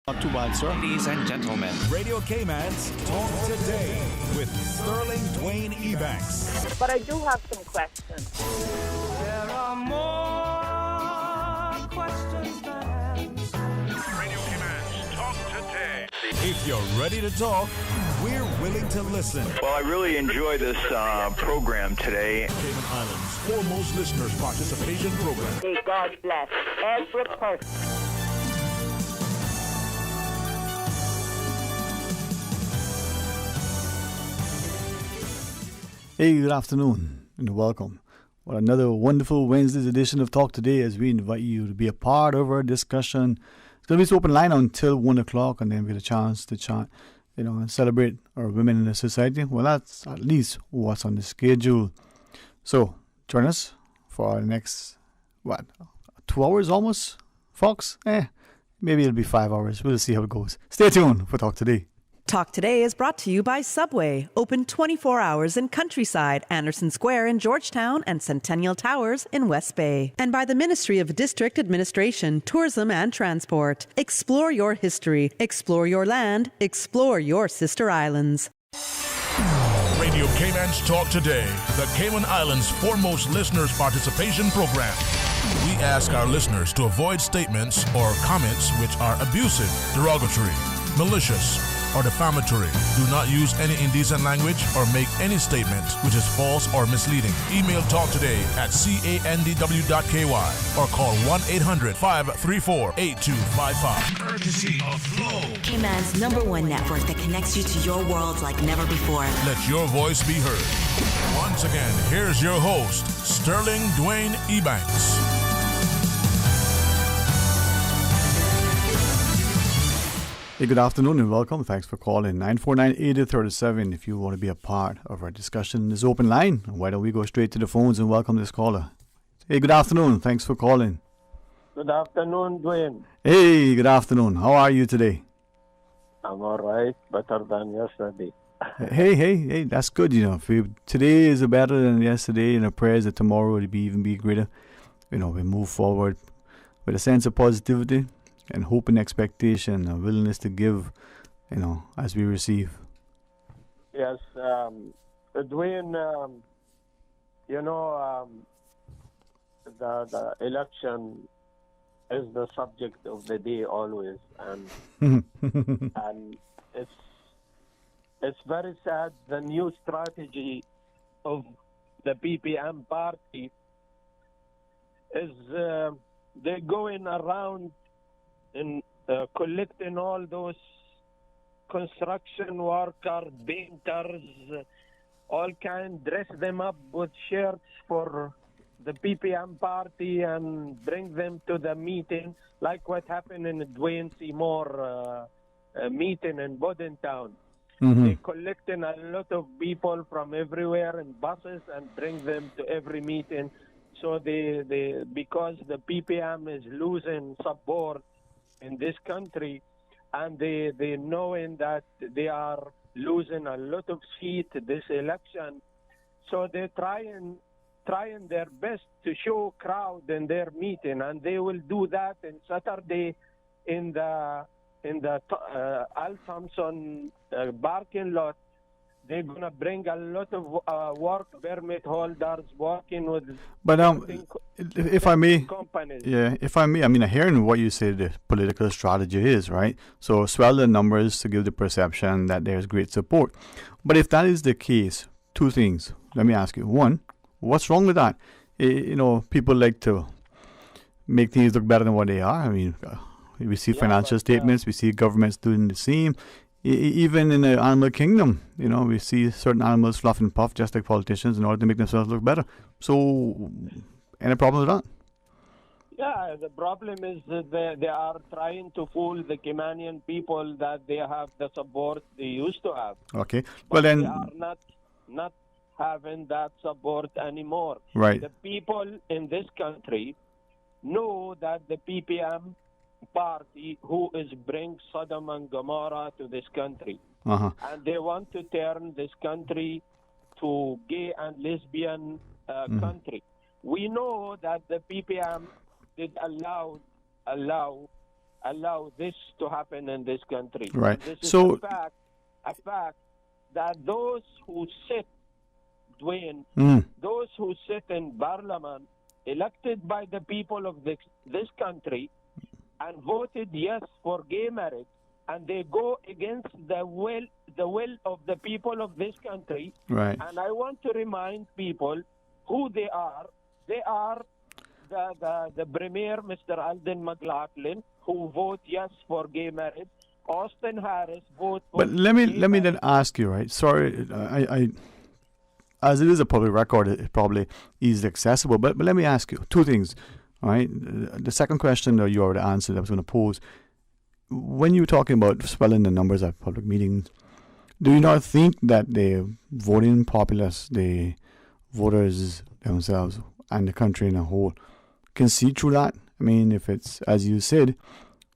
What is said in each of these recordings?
Not too bad, sir. Ladies and gentlemen, Radio Cayman's Talk Today with Sterling Dwayne Ebanks. But I do have some questions. There are more questions than answers. Radio Cayman's Talk Today. If you're ready to talk, we're willing to listen. Well, I really enjoy this program today. Cayman Islands' foremost listeners participation program. May God bless every person. Hey, good afternoon and welcome. Well, another wonderful Wednesday's edition of Talk Today as we invite you to be a part of our discussion. It's going to be this open line until 1 o'clock and then we get a chance to chat, and celebrate our women in the society. Well, that's at least what's on the schedule. So, join us for the next, 2 hours almost, Fox? Maybe it'll be 5 hours. We'll see how it goes. Stay tuned for Talk Today. Talk Today is brought to you by Subway, open 24 hours in Countryside, Anderson Square in Georgetown, and Centennial Towers in West Bay. And by the Ministry of District Administration, Tourism and Transport. Explore your history, explore your land, explore your sister islands. Radio Cayman's Talk Today, the Cayman Islands' foremost listeners participation program. We ask our listeners to avoid statements or comments which are abusive, derogatory, malicious, or defamatory. Do not use any indecent language or make any statement which is false or misleading. Email talktoday@candw.ky or call 1-800-534-8255. Courtesy of Flow. Cayman's #1 network that connects you to your world like never before. Let your voice be heard. Once again, here's your host, Sterling Dwayne Ebanks. Hey, good afternoon and welcome. Thanks for calling 949-8037 if you want to be a part of our discussion in this open line. Why don't we go straight to the phones and welcome this caller. Hey, good afternoon. Thanks for calling. Good afternoon, Dwayne. Hey, good afternoon. How are you today? I'm all right, better than yesterday. Hey, that's good. If today is better than yesterday, and our prayers that tomorrow will even be greater. We move forward with a sense of positivity and hope and expectation, a willingness to give, as we receive. Yes, Dwayne, the election is the subject of the day always, and and it's very sad. The new strategy of the PPM party is they're going around and collecting all those construction workers, painters, all kind, dress them up with shirts for the PPM party and bring them to the meeting, like what happened in the Dwayne Seymour meeting in Bodentown. Mm-hmm. They're collecting a lot of people from everywhere in buses and bring them to every meeting. So they because the PPM is losing support in this country, and they knowing that they are losing a lot of seats this election, so they're trying their best to show crowd in their meeting, and they will do that on Saturday in the Al Thompson parking lot. They're gonna bring a lot of work permit holders working with. But if I may, companies. I'm hearing what you say the political strategy is, right? So swell the numbers to give the perception that there's great support. But if that is the case, two things. Let me ask you. One, what's wrong with that? People like to make things look better than what they are. We see financial statements. We see governments doing the same. Even in the animal kingdom, we see certain animals fluff and puff just like politicians in order to make themselves look better. So, any problem with that? Yeah, the problem is that they are trying to fool the Caymanian people that they have the support they used to have. Okay. But they are not having that support anymore. Right. The people in this country know that the PPM party who is bring Sodom and Gomorrah to this country. Uh-huh. And they want to turn this country to gay and lesbian country. We know that the PPM did allow allow this to happen in this country. Right. And this is So- a fact that those who sit, Dwayne, those who sit in parliament, elected by the people of this country, and voted yes for gay marriage, and they go against the will of the people of this country. Right. And I want to remind people who they are. They are the Premier, Mr. Alden McLaughlin, who vote yes for gay marriage. Austin Harris vote for. But let me gay marriage. then ask you, right? Sorry, I as it is a public record, it probably is accessible. But let me ask you two things, all right? The second question that you already answered, I was going to pose. When you're talking about swelling the numbers at public meetings, do you not think that the voting populace, the voters themselves, and the country in a whole can see through that? I mean, if it's, as you said,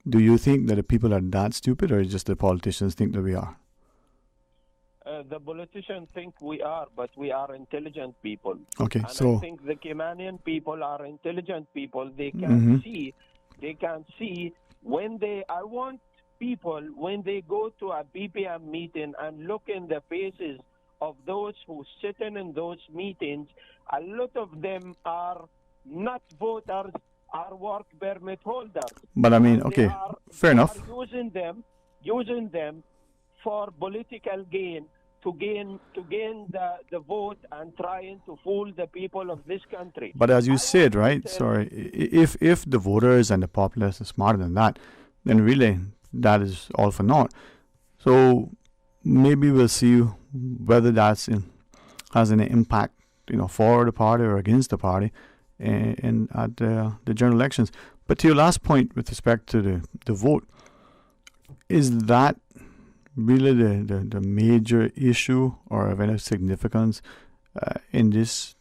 do you think that the people are that stupid, or just the politicians think that we are? The politicians think we are, but we are intelligent people. Okay, And so I think the Caymanian people are intelligent people. They can see. They can see when they. I want people when they go to a BPM meeting and look in the faces of those who sit in those meetings. A lot of them are not voters, are work permit holders. But I mean, And okay, they are- fair they enough. are using them for political gain, to gain the vote and trying to fool the people of this country. But as you I said, want to right? tell- Sorry, if the voters and the populace are smarter than that, then really that is all for naught. So maybe we'll see whether has any impact, for the party or against the party, in at the general elections. But to your last point with respect to the vote, is that really the major issue or of any significance in this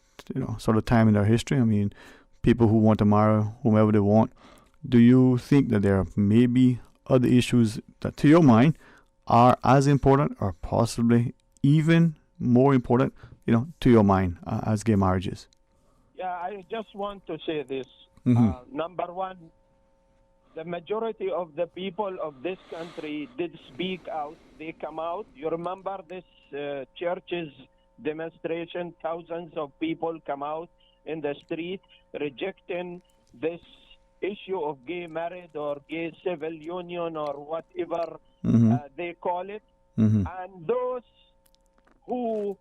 sort of time in our history? I mean, people who want to marry whomever they want. Do you think that there are maybe other issues that, to your mind, are as important or possibly even more important, to your mind, as gay marriages? Yeah, I just want to say this. Mhm. Number one, the majority of the people of this country did speak out. They come out. You remember this churches demonstration? Thousands of people come out in the street rejecting this issue of gay marriage or gay civil union or whatever they call it. And those who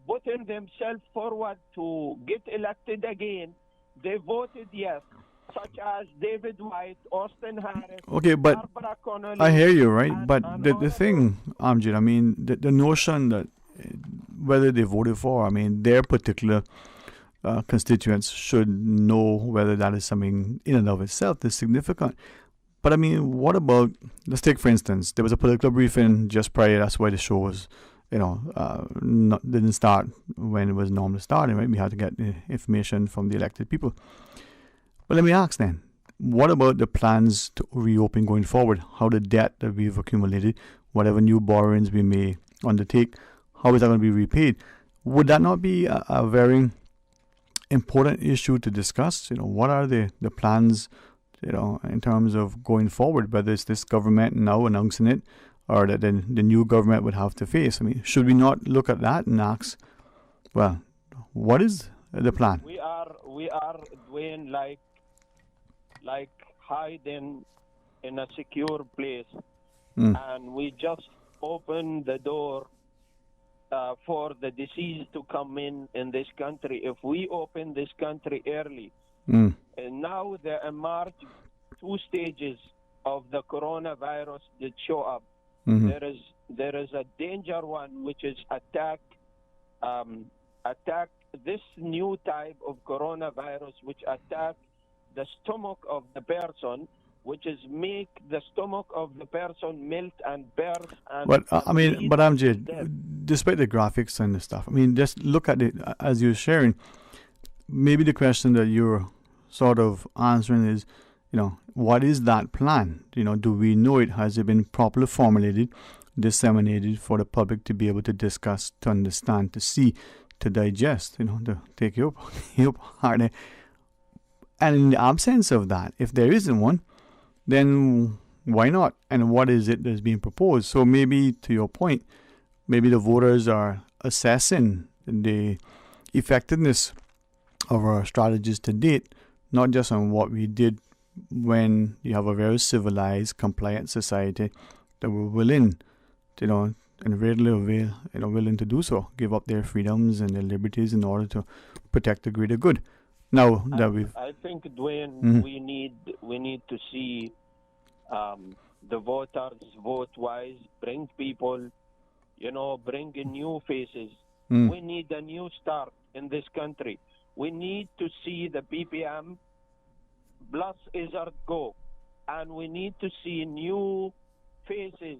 putting themselves forward to get elected again, they voted yes, such as David White, Austin Harris, Okay, but Barbara Connolly. I hear you, right? and- But and the all thing, Amjad, I mean, the notion that whether they voted for, I mean, their particular constituents should know whether that is something in and of itself that's significant. But I mean, what about, let's take for instance, there was a political briefing just prior, that's why the show was, didn't start when it was normally starting, right? We had to get the information from the elected people. But let me ask then, what about the plans to reopen going forward? How the debt that we've accumulated, whatever new borrowings we may undertake, how is that going to be repaid? Would that not be a very important issue to discuss? What are the plans, in terms of going forward, whether it's this government now announcing it or that then the new government would have to face? I mean, should we not look at that and ask, well, what is the plan? We are doing like hiding in a secure place, and we just open the door for the disease to come in this country. If we open this country early, and now there emerge two stages of the coronavirus that show up. There is a danger one, which is attack this new type of coronavirus, which attack the stomach of the person, which is make the stomach of the person melt and burst. And But bleed but and Amjad, death. despite the graphics and the stuff, I mean, just look at it as you're sharing. Maybe the question that you're sort of answering is, what is that plan? Do we know it? Has it been properly formulated, disseminated for the public to be able to discuss, to understand, to see, to digest, to take your part there. And in the absence of that, if there isn't one, then why not? And what is it that's being proposed? So maybe, to your point, maybe the voters are assessing the effectiveness of our strategies to date, not just on what we did when you have a very civilized, compliant society that were willing, and readily willing to do so, give up their freedoms and their liberties in order to protect the greater good. Now that I think, Dwayne, we need to see the voters vote wise, bring people, bring in new faces. We need a new start in this country. We need to see the PPM plus Izzard go, and we need to see new faces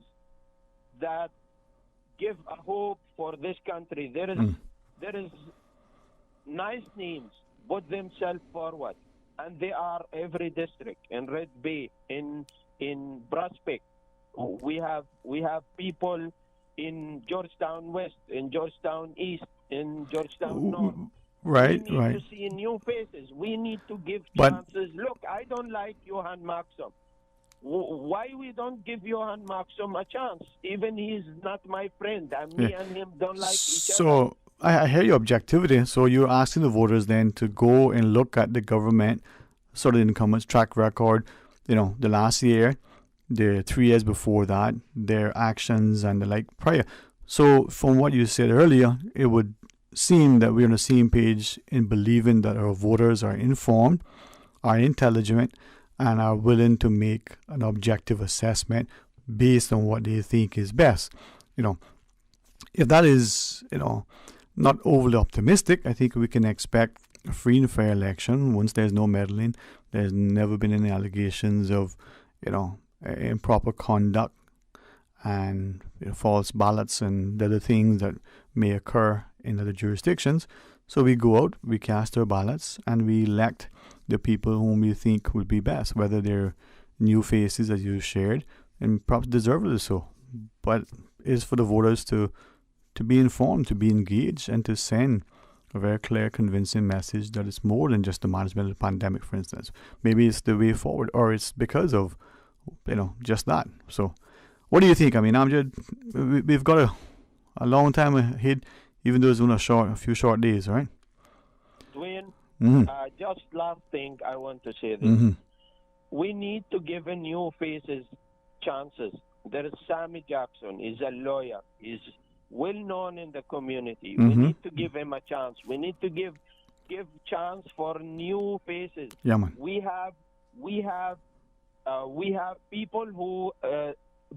that give a hope for this country. There is nice names put themselves forward, and they are every district in Red Bay, in Prospect. We have people in Georgetown West, in Georgetown East, in Georgetown North. Right. We need to see new faces. We need to give chances. Look, I don't like Johan Maxim. Why we don't give Johan Maxim a chance? Even he's not my friend, and me and him don't like each other. So I hear your objectivity. So you're asking the voters then to go and look at the government, sort of incumbents' track record, the last year, the 3 years before that, their actions and the like prior. So from what you said earlier, it would seem that we're on the same page in believing that our voters are informed, are intelligent, and are willing to make an objective assessment based on what they think is best. If that is, not overly optimistic, I think we can expect a free and fair election once there's no meddling. There's never been any allegations of, improper conduct and false ballots and the other things that may occur in other jurisdictions. So we go out, we cast our ballots, and we elect the people whom we think would be best, whether they're new faces, as you shared, and perhaps deservedly so. But it's for the voters to be informed, to be engaged, and to send a very clear, convincing message that it's more than just the management of the pandemic, for instance. Maybe it's the way forward, or it's because of, just that. So what do you think? I mean, Amjad, we've got a long time ahead, even though it's only a few short days, right? Dwayne, just last thing I want to say this. We need to give a new faces chances. There is Sammy Jackson. He's a lawyer. He's well known in the community. We need to give him a chance. We need to give chance for new faces. Yeah, man. We have people who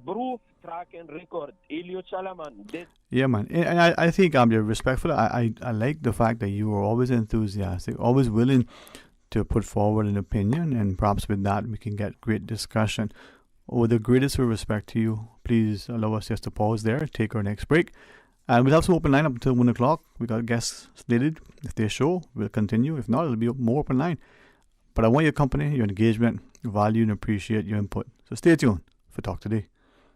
prove track and record. Elio Salaman did. Yeah, man. And I think I'm respectful. I like the fact that you are always enthusiastic, always willing to put forward an opinion, and perhaps with that we can get great discussion. With the greatest of respect to you, please allow us just to pause there, take our next break. And we'll have some open line up until 1 o'clock. We got guests slated. If they show, we'll continue. If not, it'll be more open line. But I want your company, your engagement, value and appreciate your input. So stay tuned for Talk Today.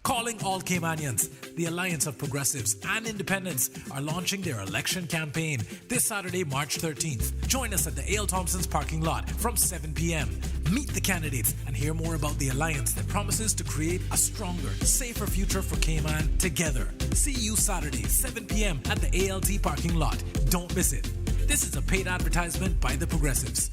Calling all Caymanians, the Alliance of Progressives and Independents are launching their election campaign this Saturday, March 13th. Join us at the A.L. Thompson's parking lot from 7 p.m. Meet the candidates and hear more about the alliance that promises to create a stronger, safer future for Cayman together. See you Saturday, 7 p.m. at the ALT parking lot. Don't miss it. This is a paid advertisement by the Progressives.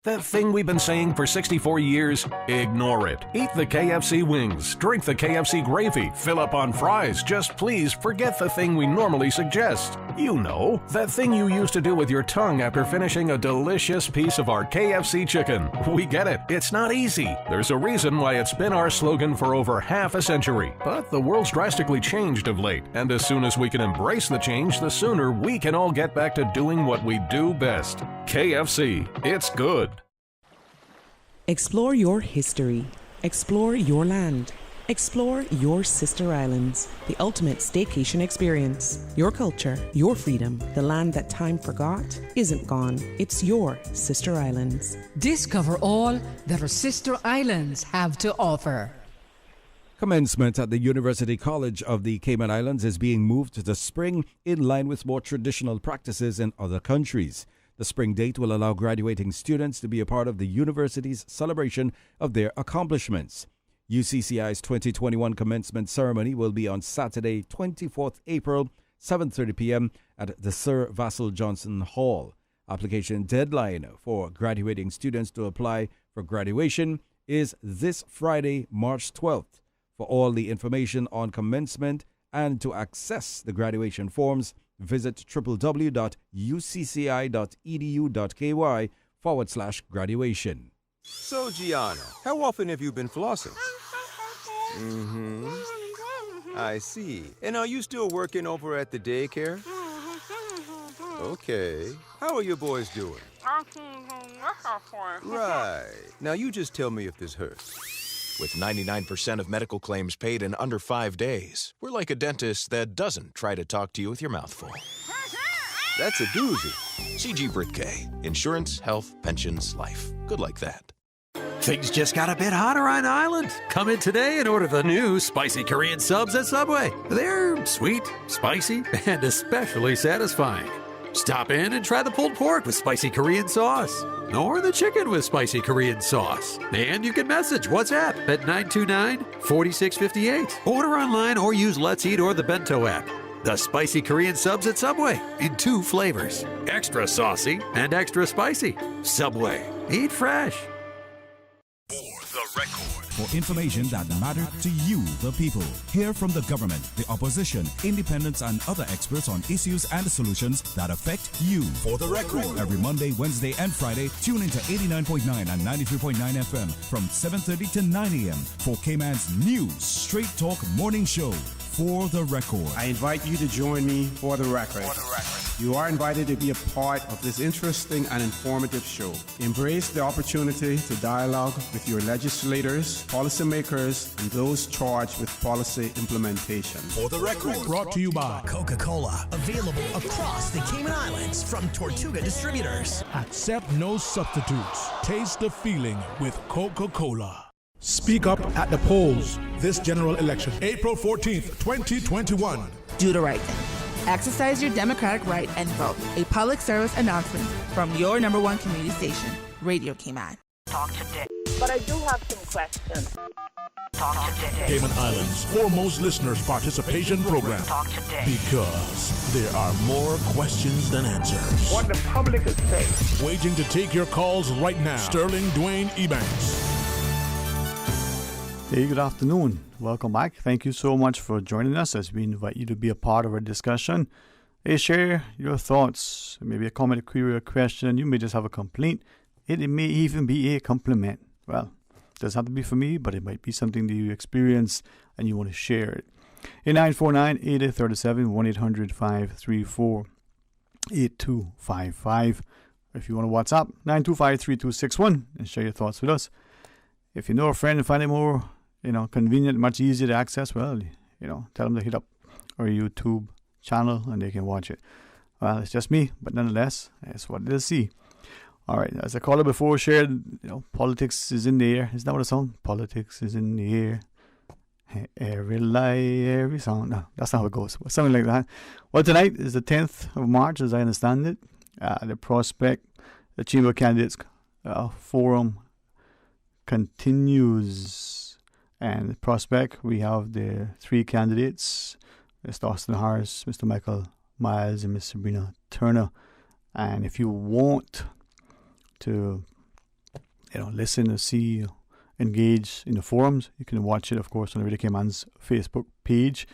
That thing we've been saying for 64 years, ignore it. Eat the KFC wings, drink the KFC gravy, fill up on fries. Just please forget the thing we normally suggest. You know, that thing you used to do with your tongue after finishing a delicious piece of our KFC chicken. We get it. It's not easy. There's a reason why it's been our slogan for over half a century. But the world's drastically changed of late, and as soon as we can embrace the change, the sooner we can all get back to doing what we do best. KFC. It's good. Explore your history. Explore your land. Explore your sister islands. The ultimate staycation experience. Your culture, your freedom. The land that time forgot isn't gone. It's your sister islands. Discover all that our sister islands have to offer. Commencement at the University College of the Cayman Islands is being moved to the spring in line with more traditional practices in other countries. The spring date will allow graduating students to be a part of the university's celebration of their accomplishments. UCCI's 2021 commencement ceremony will be on Saturday, 24th April, 7:30 p.m. at the Sir Vassal Johnson Hall. Application deadline for graduating students to apply for graduation is this Friday, March 12th. For all the information on commencement and to access the graduation forms, visit www.ucci.edu.ky/graduation. So, Gianna, how often have you been flossing? I see. And are you still working over at the daycare? Okay. How are your boys doing? Right. Now you just tell me if this hurts. With 99% of medical claims paid in under 5 days, we're like a dentist that doesn't try to talk to you with your mouth full. That's a doozy. CG Britke. Insurance, health, pensions, life. Good like that. Things just got a bit hotter on Island. Come in today and order the new spicy Korean subs at Subway. They're sweet, spicy, and especially satisfying. Stop in and try the pulled pork with spicy Korean sauce, or the chicken with spicy Korean sauce. And you can message WhatsApp at 929-4658. Order online or use Let's Eat or the Bento app. The spicy Korean subs at Subway in 2 flavors, extra saucy and extra spicy. Subway, eat fresh. For information that matters to you, the people. Hear from the government, the opposition, independents, and other experts on issues and solutions that affect you. For the record. Every Monday, Wednesday, and Friday, tune into 89.9 and 93.9 FM from 7:30 to 9 a.m. for Cayman's new Straight Talk Morning Show. For the record. I invite you to join me for the record. You are invited to be a part of this interesting and informative show. Embrace the opportunity to dialogue with your legislators, policymakers, and those charged with policy implementation. For the record. Brought to you by Coca-Cola. Available across the Cayman Islands from Tortuga Distributors. Accept no substitutes. Taste the feeling with Coca-Cola. Speak up at the polls this general election, April 14th, 2021. Do the right thing. Exercise your democratic right and vote. A public service announcement from your #1 community station, Radio Cayman. Talk today. But I do have some questions. Talk today. Cayman Islands' foremost listeners participation program. Talk today. Because there are more questions than answers. What the public is saying. Waiting to take your calls right now. Sterling Dwayne Ebanks. Hey, good afternoon. Welcome back. Thank you so much for joining us as we invite you to be a part of our discussion. Hey, share your thoughts, maybe a comment, a query, a question. You may just have a complaint. It may even be a compliment. Well, it doesn't have to be for me, but it might be something that you experience and you want to share it. 949-8037, 1-800-534-8255. If you want to WhatsApp, 925-3261 and share your thoughts with us. If you know a friend and find it more convenient, much easier to access, well, tell them to hit up our YouTube channel and they can watch it. Well, it's just me, but nonetheless, that's what they'll see. All right, as a caller before shared, politics is in the air. Isn't that what a song? Politics is in the air. Every lie, every song. No, that's not how it goes. But something like that. Well, tonight is the 10th of March, as I understand it. The Prospect, the Chamber of Candidates Forum continues. And Prospect, we have the 3 candidates, Mr. Austin Harris, Mr. Michael Miles, and Miss Sabrina Turner. And if you want to, listen or see, engage in the forums, you can watch it, of course, on the Radio Cayman's Facebook page.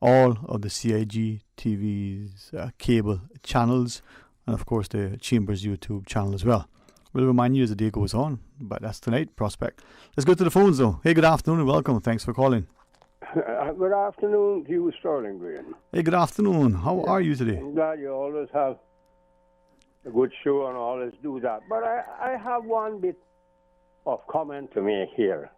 All of the CIG TV's cable channels, and of course the Chamber's YouTube channel as well. We'll remind you as the day goes on, but that's tonight, Prospect. Let's go to the phones, though. Hey, good afternoon and welcome. Thanks for calling. Good afternoon to you, Sterling Green. Hey, good afternoon. How are you today? I'm glad you always have a good show and always do that. But I have one bit of comment to make here.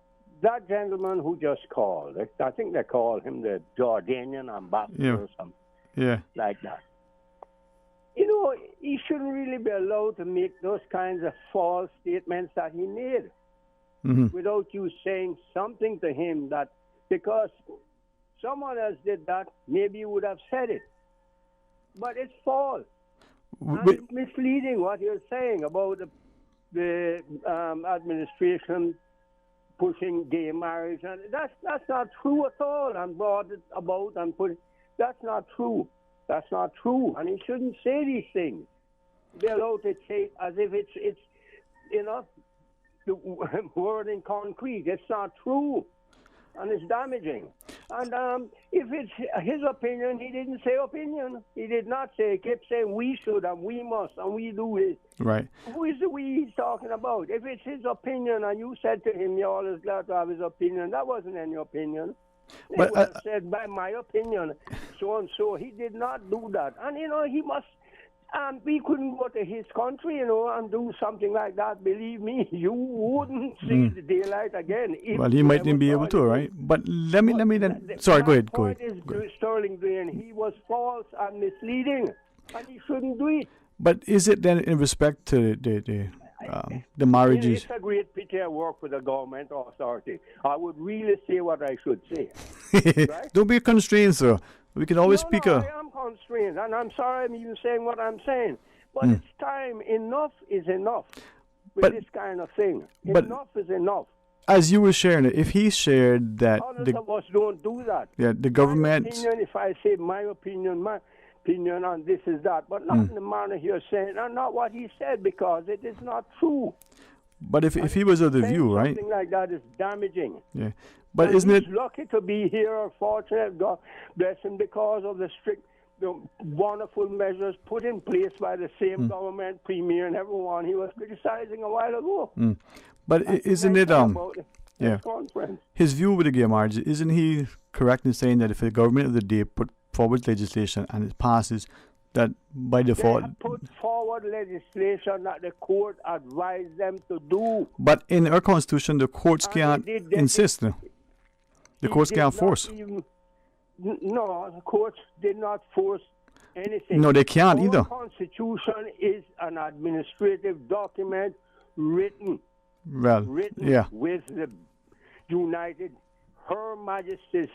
That gentleman who just called, I think they call him the Jordanian ambassador or something like that. He shouldn't really be allowed to make those kinds of false statements that he made without you saying something to him that, because someone else did that, maybe you would have said it. But it's false. It's misleading what you're saying about the administration pushing gay marriage, and that's not true at all. And brought it about and put. That's not true. That's not true. And he shouldn't say these things. They're allowed to say as if it's the word in concrete. It's not true, and it's damaging. And if it's his opinion, he didn't say opinion. He did not say. He kept saying we should and we must and we do it. Right. Who is the we he's talking about? If it's his opinion and you said to him you're always glad to have his opinion, that wasn't any opinion. But He would have said, by my opinion, so and so. He did not do that. And, he must... we couldn't go to his country, and do something like that. Believe me, you wouldn't see the daylight again. Well, he mightn't be able to, right? But let me then... Sorry, go ahead. Sterling Green, he was false and misleading, and he shouldn't do it. But is it then in respect to the marriages? It's a great pity I work with a government authority. I would really say what I should say. Right? Don't be constrained, sir. We can always speak I am constrained, and I'm sorry I'm even saying what I'm saying. But it's time. Enough is enough with this kind of thing. Enough is enough. As you were sharing it, if he shared that... Others of us don't do that. Yeah, the government... My opinion, if I say my opinion on this is that, but not in the manner you're saying, and not what he said, because it is not true. But if he was of the view, right? Something like that is damaging. Yeah. But and isn't it... he's lucky to be here, or fortunate, God bless him, because of the strict, wonderful measures put in place by the same government, premier, and everyone he was criticizing a while ago. But isn't it... his view with the gay marriage, isn't he correct in saying that if the government of the day put forward legislation and it passes, that by default... They put forward legislation that the court advised them to do. But in our constitution, the courts can't insist. The courts can't force. No, the courts did not force anything. No, they can't either. The Constitution is an administrative document written with the Her Majesty's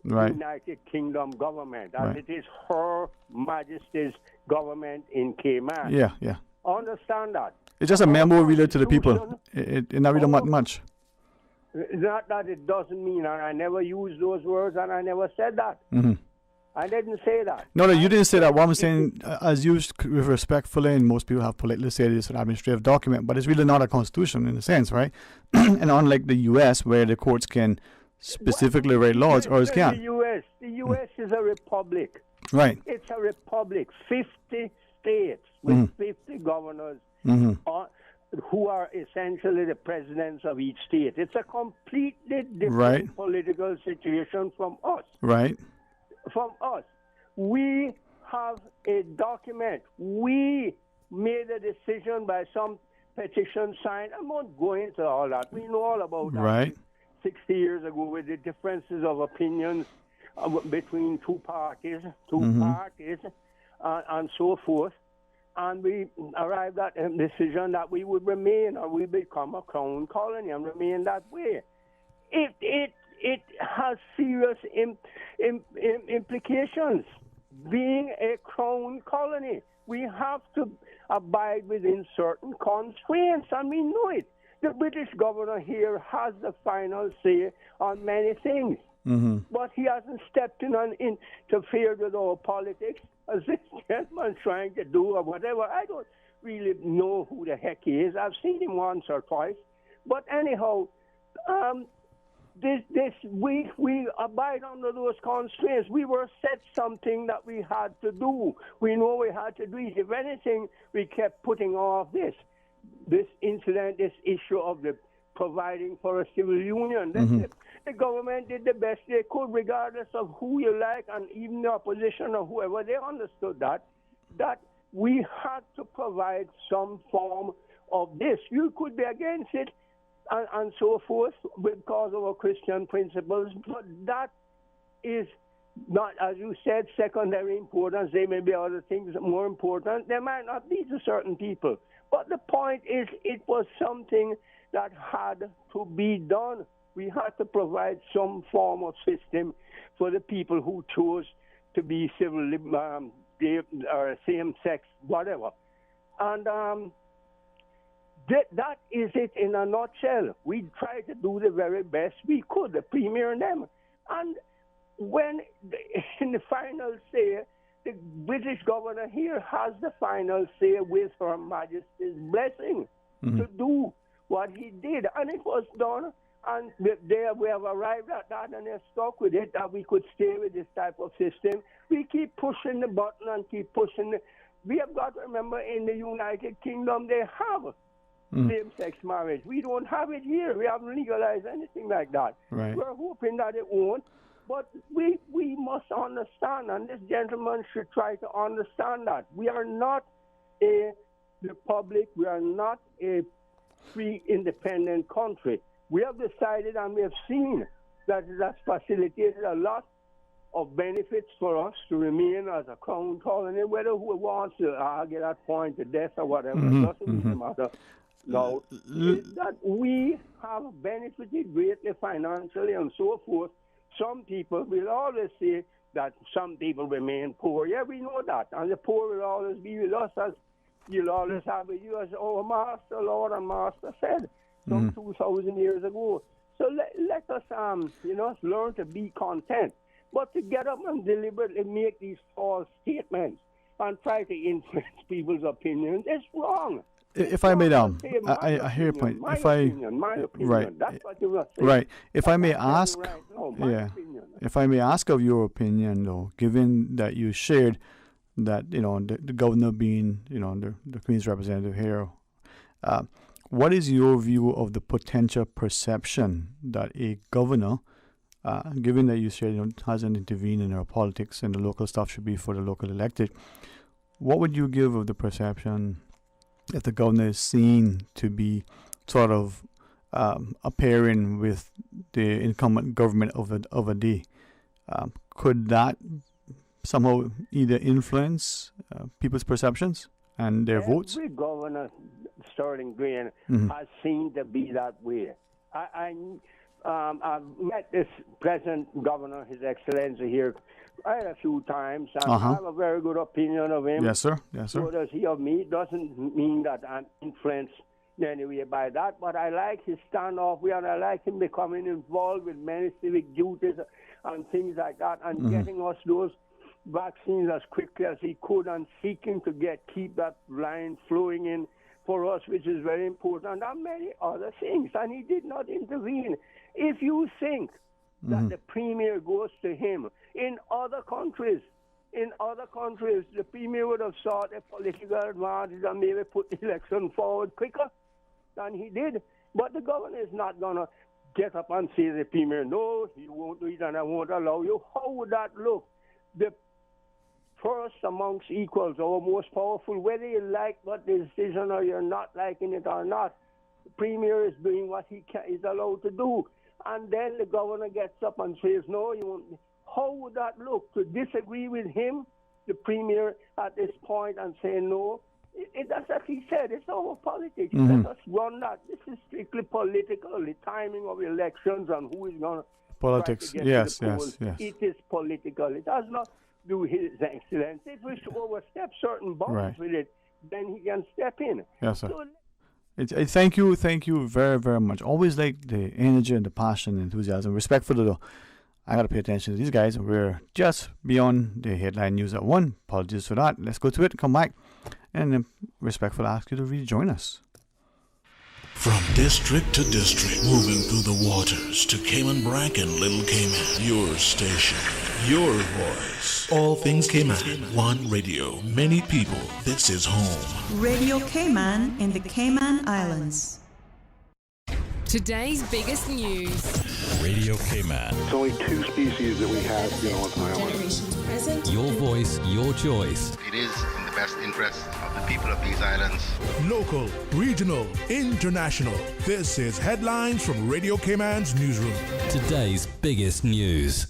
United Kingdom government, as it is Her Majesty's government in Cayman. Yeah. Understand that. It's just a memo related to the people. It not really much. Not that it doesn't mean, and I never used those words, and I never said that. I didn't say that. No, you didn't say that. What I'm saying, as used respectfully, and most people have politely said it's an administrative document, but it's really not a constitution in a sense, right? And unlike the U.S., where the courts can specifically write laws, or can't. The U.S. is a republic. Right. It's a republic. 50 states with 50 governors who are essentially the presidents of each state. It's a completely different political situation from us. Right. From us. We have a document. We made a decision by some petition signed. I'm not going into all that. We know all about that. Right. 60 years ago, with the differences of opinions between two parties, and so forth. And we arrived at a decision that we would remain, or we become a crown colony and remain that way. It has serious implications. Being a crown colony, we have to abide within certain constraints, and we know it. The British governor here has the final say on many things, but he hasn't stepped in and interfered with our politics, as this gentleman's trying to do, or whatever. I don't really know who the heck he is. I've seen him once or twice. But anyhow, we abide under those constraints. We were set something that we had to do. We know we had to do it. If anything, we kept putting off this incident, this issue of the providing for a civil union. The government did the best they could, regardless of who you like, and even the opposition or whoever. They understood that we had to provide some form of this. You could be against it and so forth because of our Christian principles, but that is not, as you said, secondary importance. There may be other things more important. They might not be to certain people. But the point is, it was something that had to be done. We had to provide some form of system for the people who chose to be or same-sex, whatever. And that is it in a nutshell. We try to do the very best we could, the Premier and them. And when in the final say, the British governor here has the final say with Her Majesty's blessing to do what he did. And it was done, and there we have arrived at that, and they're stuck with it, that we could stay with this type of system. We keep pushing the button and keep pushing we have got to remember, in the United Kingdom, they have same-sex marriage. We don't have it here. We haven't legalized anything like that. Right. We're hoping that it won't. But we must understand, and this gentleman should try to understand that. We are not a republic. We are not a free, independent country. We have decided and we have seen that it has facilitated a lot of benefits for us to remain as a crown colony, whether who wants to argue that point to death or whatever, it doesn't really matter. No, that we have benefited greatly financially and so forth. Some people will always say that some people remain poor. Yeah, we know that. And the poor will always be with us, as you'll always have with you, as our Master, Lord and Master said some 2,000 years ago. So let us, learn to be content. But to get up and deliberately make these false statements and try to influence people's opinions is wrong. If I may, I hear your point. My opinion, right, that's what you were saying. Right. If I may ask, opinion. If I may ask of your opinion, though, given that you shared that the governor being the Queen's representative here, what is your view of the potential perception that a governor, given that you said hasn't intervened in our politics and the local stuff should be for the local elected, what would you give of the perception that the governor is seen to be sort of appearing with the incumbent government of a day? Could that somehow either influence people's perceptions and their votes? Every governor, Sterling Green, has seemed to be that way. I've met this present governor, His Excellency here, quite a few times, and I have a very good opinion of him. Yes, sir. Yes, sir. So does he of me. It doesn't mean that I'm influenced in any way by that, but I like his standoff way, and I like him becoming involved with many civic duties and things like that, and getting us those vaccines as quickly as he could, and seeking to keep that line flowing in for us, which is very important, and many other things. And he did not intervene. If you think that the Premier goes to him, in other countries, the Premier would have sought a political advantage and maybe put the election forward quicker than he did. But the governor is not going to get up and say to the Premier, no, you won't do it and I won't allow you. How would that look? The first amongst equals, or most powerful, whether you like what the decision or you're not liking it or not, the Premier is doing what he is allowed to do. And then the governor gets up and says, no, you won't. How would that look? To disagree with him, the Premier, at this point and say no? That's what he said. It's our politics. Let us run that. This is strictly political, the timing of elections and who is going to politics. Yes. It is political. It has not to do with His Excellency. If we should overstep certain bounds with it, then he can step in. Yes, sir. So, thank you very, very much. Always like the energy and the passion and enthusiasm. Respect for the I got to pay attention to these guys. We're just beyond the headline news at 1. Apologies for that. Let's go to it and come back. And respectfully ask you to rejoin us. From district to district, moving through the waters to Cayman Brac and Little Cayman. Your station, your voice. All things Cayman. One radio, many people. This is home. Radio Cayman in the Cayman Islands. Today's biggest news. Radio Cayman. It's only 2 species that we have, on the island. Generations present. Your voice, your choice. It is in the best interest of the people of these islands. Local, regional, international. This is Headlines from Radio Cayman's newsroom. Today's biggest news.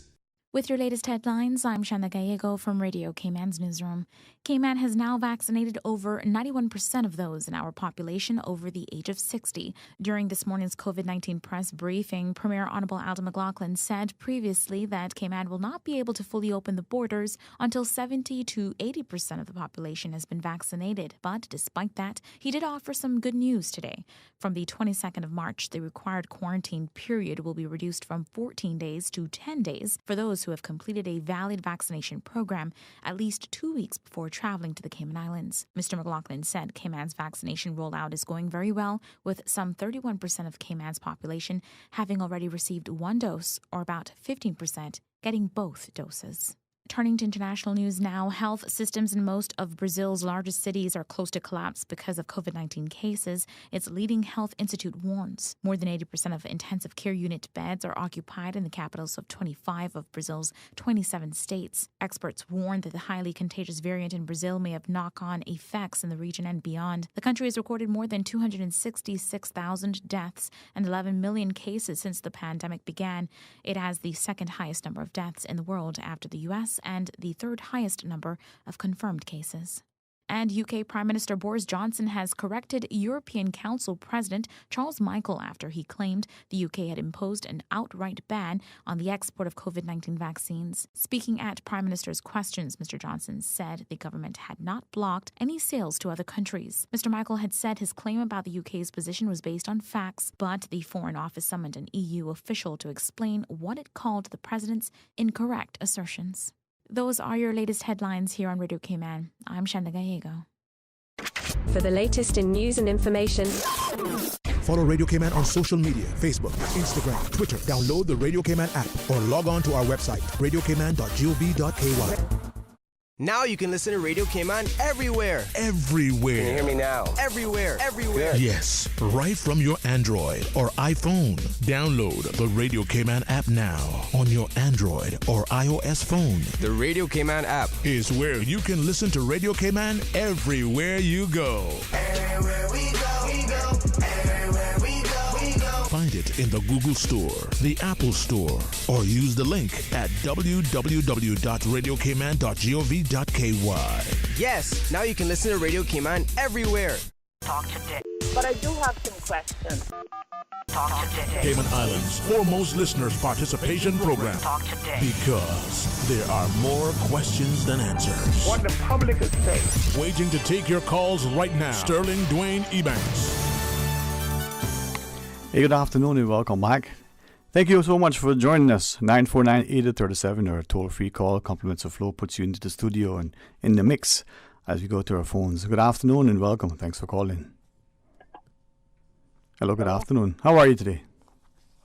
With your latest headlines, I'm Shanda Gallego from Radio Cayman's newsroom. Cayman has now vaccinated over 91% of those in our population over the age of 60. During this morning's COVID-19 press briefing, Premier Honorable Alda McLaughlin said previously that Cayman will not be able to fully open the borders until 70 to 80% of the population has been vaccinated. But despite that, he did offer some good news today. From the 22nd of March, the required quarantine period will be reduced from 14 days to 10 days for those who have completed a valid vaccination program at least 2 weeks before traveling to the Cayman Islands. Mr. McLaughlin said Cayman's vaccination rollout is going very well, with some 31% of Cayman's population having already received one dose, or about 15% getting both doses. Turning to international news now, health systems in most of Brazil's largest cities are close to collapse because of COVID-19 cases. Its leading health institute warns. More than 80% of intensive care unit beds are occupied in the capitals of 25 of Brazil's 27 states. Experts warn that the highly contagious variant in Brazil may have knock-on effects in the region and beyond. The country has recorded more than 266,000 deaths and 11 million cases since the pandemic began. It has the second highest number of deaths in the world after the U.S. and the third highest number of confirmed cases. And UK Prime Minister Boris Johnson has corrected European Council President Charles Michel after he claimed the UK had imposed an outright ban on the export of COVID-19 vaccines. Speaking at Prime Minister's questions, Mr. Johnson said the government had not blocked any sales to other countries. Mr. Michel had said his claim about the UK's position was based on facts, but the Foreign Office summoned an EU official to explain what it called the president's incorrect assertions. Those are your latest headlines here on Radio Cayman. I'm Shanda Gallego. For the latest in news and information, follow Radio Cayman on social media, Facebook, Instagram, Twitter. Download the Radio Cayman app or log on to our website, radiocayman.gov.ky. Now you can listen to Radio Cayman everywhere. Everywhere. Can you hear me now? Everywhere. Everywhere. Yes, right from your Android or iPhone. Download the Radio Cayman app now on your Android or iOS phone. The Radio Cayman app is where you can listen to Radio Cayman everywhere you go. Everywhere we go, we go. Everywhere we go, we go. Find it in the Google Store, the Apple Store, or use the link at www.radiocayman.gov.ky. Yes, now you can listen to Radio Cayman everywhere. Talk today. But I do have some questions. Talk today. Cayman Islands' foremost listeners' participation program. Talk today. Because there are more questions than answers. What the public is saying. Waiting to take your calls right now. Sterling Dwayne Ebanks. Hey, good afternoon and welcome back. Thank you so much for joining us. 949-8037 or a toll-free call. Compliments of Flow puts you into the studio and in the mix as we go to our phones. Good afternoon and welcome. Thanks for calling. Hello, good afternoon. How are you today?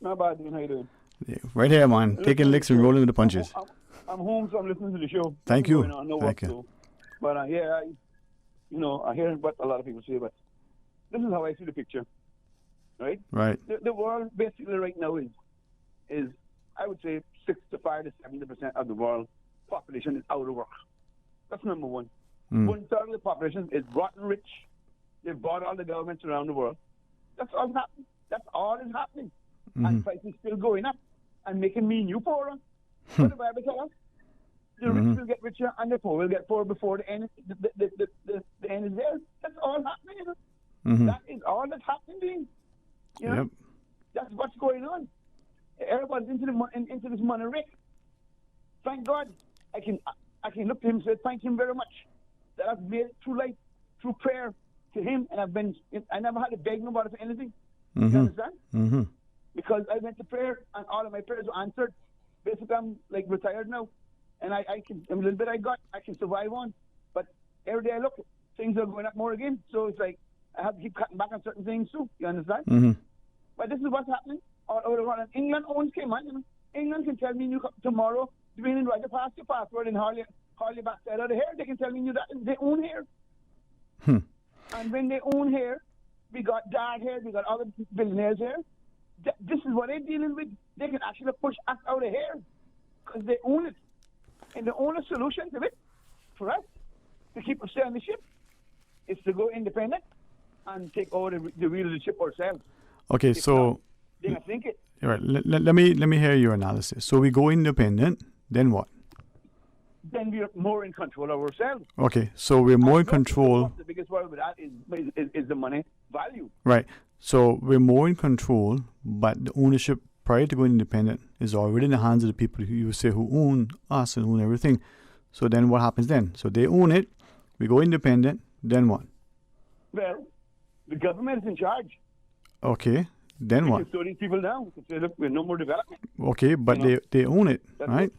Not bad, how you doing? Yeah, right here, man. Taking licks and rolling with the punches. I'm home, so I'm listening to the show. Thank you. Thank you. But I hear what a lot of people say, but this is how I see the picture. Right? Right. The world basically right now is I would say 65 to 70% of the world population is out of work. That's number one. 1/3 of the population is rotten rich. They've bought all the governments around the world. That's all happening. That's all is happening. And prices still going up and making me and you poorer. What the Bible tell us? The rich will get richer and the poor will get poorer before the end the end is there. That's all happening. That is all that's happening. You know? That's what's going on. Everybody's into this money wreck. Thank God, I can look to him and say thank him very much that I've made it through life, through prayer to him, and I never had to beg nobody for anything. You understand? Because I went to prayer and all of my prayers were answered. Basically, I'm like retired now, and I can a little bit I can survive on. But every day I look, things are going up more again. So it's like I have to keep cutting back on certain things too. You understand? But this is what's happening all over the world. And England owns Cayman. You know? England can tell me you come tomorrow to be in right to pass your passport in hardly backside of the hair. They can tell me you that they own hair. And when they own hair, we got dark hair, we got other billionaires here. This is what they're dealing with. They can actually push us out of here because they own it. And the only solution to it for us to keep us on the ship is to go independent and take over the wheel of the ship ourselves. Okay, so they can think it. All right, let me hear your analysis. So we go independent, Then what? Then we're more in control of ourselves. Okay, so we're more in control. The biggest problem with that is the money value. Right. So we're more in control, but the ownership prior to going independent is already in the hands of the people who you say who own us and own everything. So then what happens then? So they own it, we go independent, then what? Well, the government is in charge. Okay, then what? We can slow these people down. We can say, look, we're no more development. Okay, but they own it, right?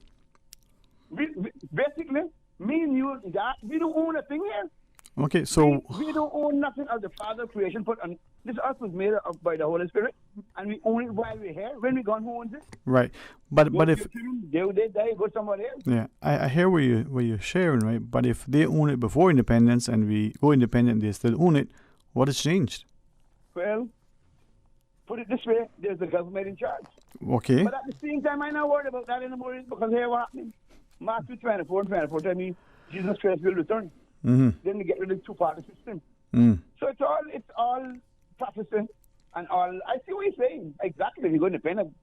Basically, me and you, we don't own a thing here. Okay, so we don't own nothing of the Father creation put on. This earth was made up by the Holy Spirit, and we own it while we're here. When we gone, who owns it? Right, but if they die, go somewhere else. Yeah, I hear where you're sharing, right? But if they own it before independence and we go independent, they still own it. What has changed? Well, put it this way: there's the government in charge. Okay. But at the same time, I'm not worried about that anymore because here what happening? Matthew 24 and 24 tell me Jesus Christ will return. Mm-hmm. Then we get rid of the two-party system. Mm. So it's all prophecy and all. I see what you're saying. Exactly. We go independent.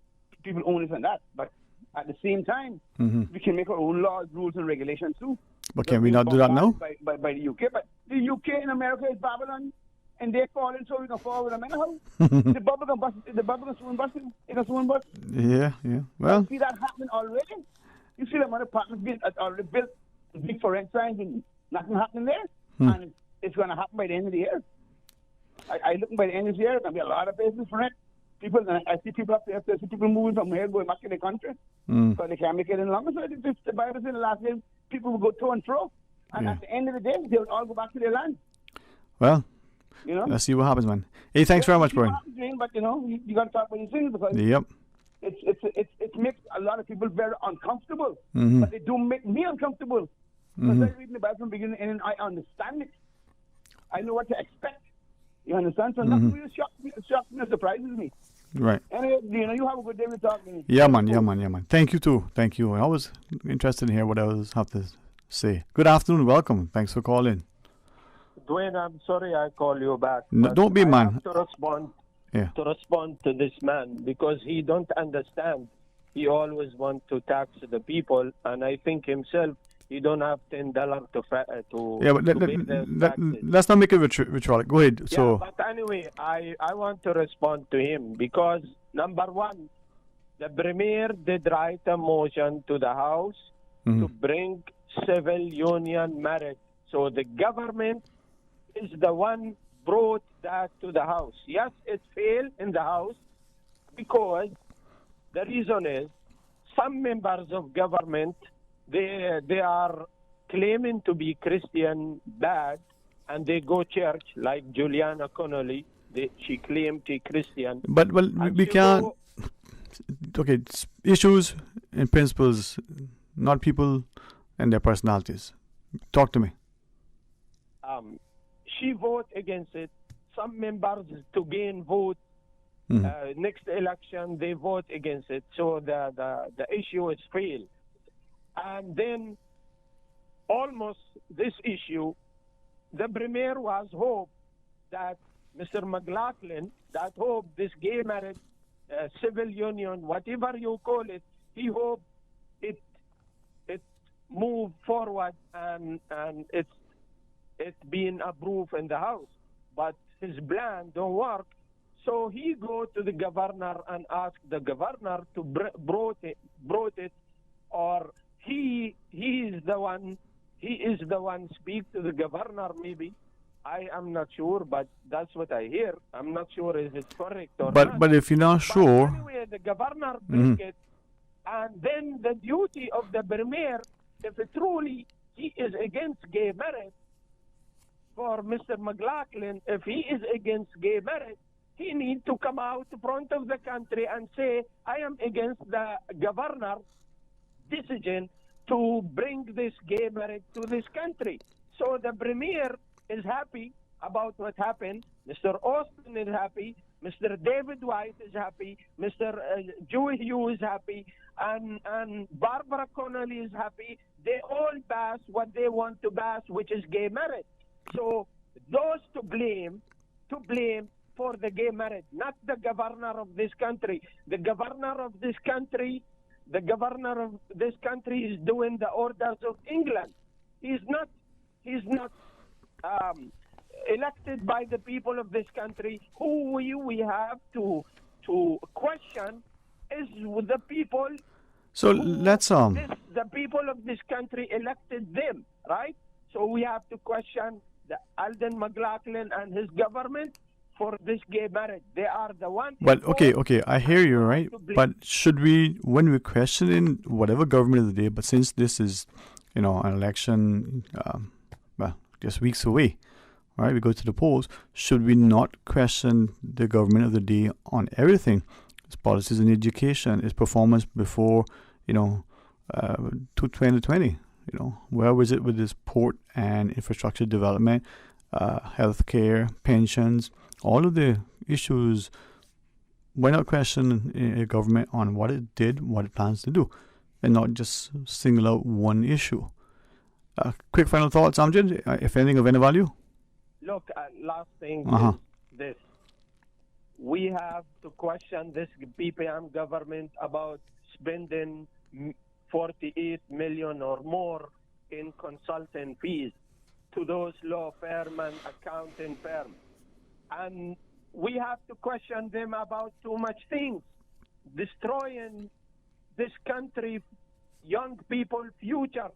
People own this and that. But at the same time, we can make our own laws, rules, and regulations too. But can we not do that now? By the UK. But the UK in America is Babylon, and they're falling, so we can fall with them anyhow. The bubble can bust. The bubble can soon bust. It can soon bust. Yeah. Well, you see that happening already. You see the amount of apartments being already built, big for rent signs, and nothing happening there. And it's going to happen by the end of the year. I look by the end of the year, there's going to be a lot of business for rent. People, I see people up there, I see people moving from here, going back to the country, because they can't make it any longer. So the Bible says in the last days, people will go to and fro. And at the end of the day, they will all go back to their land. Well, you know? Let's see what happens, man. Hey, thanks very much, Brian. But, you got to talk about these things because it makes a lot of people very uncomfortable. But they do make me uncomfortable. Because I read the Bible from beginning and I understand it. I know what to expect. You understand? So nothing really shocks me or surprises me. Right. Anyway, you have a good day with talking. Yeah, man. Thank you, too. Thank you. I was interested in hear what I have to say. Good afternoon. Welcome. Thanks for calling. Dwayne, I'm sorry I call you back. No, don't be, man. I have to respond to this man because he don't understand. He always want to tax the people, and I think himself he don't have $10 to yeah, but let's not make it ritual. Go ahead. Yeah, so, but anyway, I want to respond to him because number one, the premier did write a motion to the House to bring civil union marriage. So the government is the one brought that to the House. Yes, it failed in the House because the reason is some members of government they are claiming to be Christian bad, and they go church like Juliana Connolly. She claimed to be Christian. But we can't. Okay, issues and principles, not people and their personalities. Talk to me. She voted against it. Some members to gain vote next election they vote against it. So the issue is failed. And then almost this issue, the premier was hope that Mr. McLaughlin, that hope this gay marriage, civil union, whatever you call it, he hoped it move forward and it's being approved in the House. But his plan don't work. So he go to the governor and ask the governor to brought it, or he is the one speak to the governor maybe. I am not sure, but that's what I hear. I'm not sure is it correct or not. But if you're not sure, anyway, the governor bring it, and then the duty of the premier, if it truly he is against gay marriage, for Mr. McLaughlin, if he is against gay marriage, he needs to come out in front of the country and say, I am against the governor's decision to bring this gay marriage to this country. So the premier is happy about what happened. Mr. Austin is happy. Mr. David White is happy. Mr. Joey Hugh is happy. And Barbara Connolly is happy. They all pass what they want to pass, which is gay marriage. So those to blame for the gay marriage, not the governor of this country. The governor of this country The governor of this country is doing the orders of England. He's not elected by the people of this country. Who we have to question is the people. So let's The people of this country elected them, right? So we have to question the Alden McLaughlin and his government for this gay marriage. They are the ones. But okay, I hear you, right? But should we, when we're questioning whatever government of the day, but since this is, an election, just weeks away, right? We go to the polls. Should we not question the government of the day on everything? Its policies in education, its performance before, 2020. Where was it with this port and infrastructure development, healthcare, pensions, all of the issues? Why not question a government on what it did, what it plans to do, and not just single out one issue? Quick final thoughts, Amjad, if anything of any value? Look, last thing Uh-huh. is this. We have to question this PPM government about spending 48 million or more in consultant fees to those law firm and accounting firms. And we have to question them about too much things, destroying this country, young people's future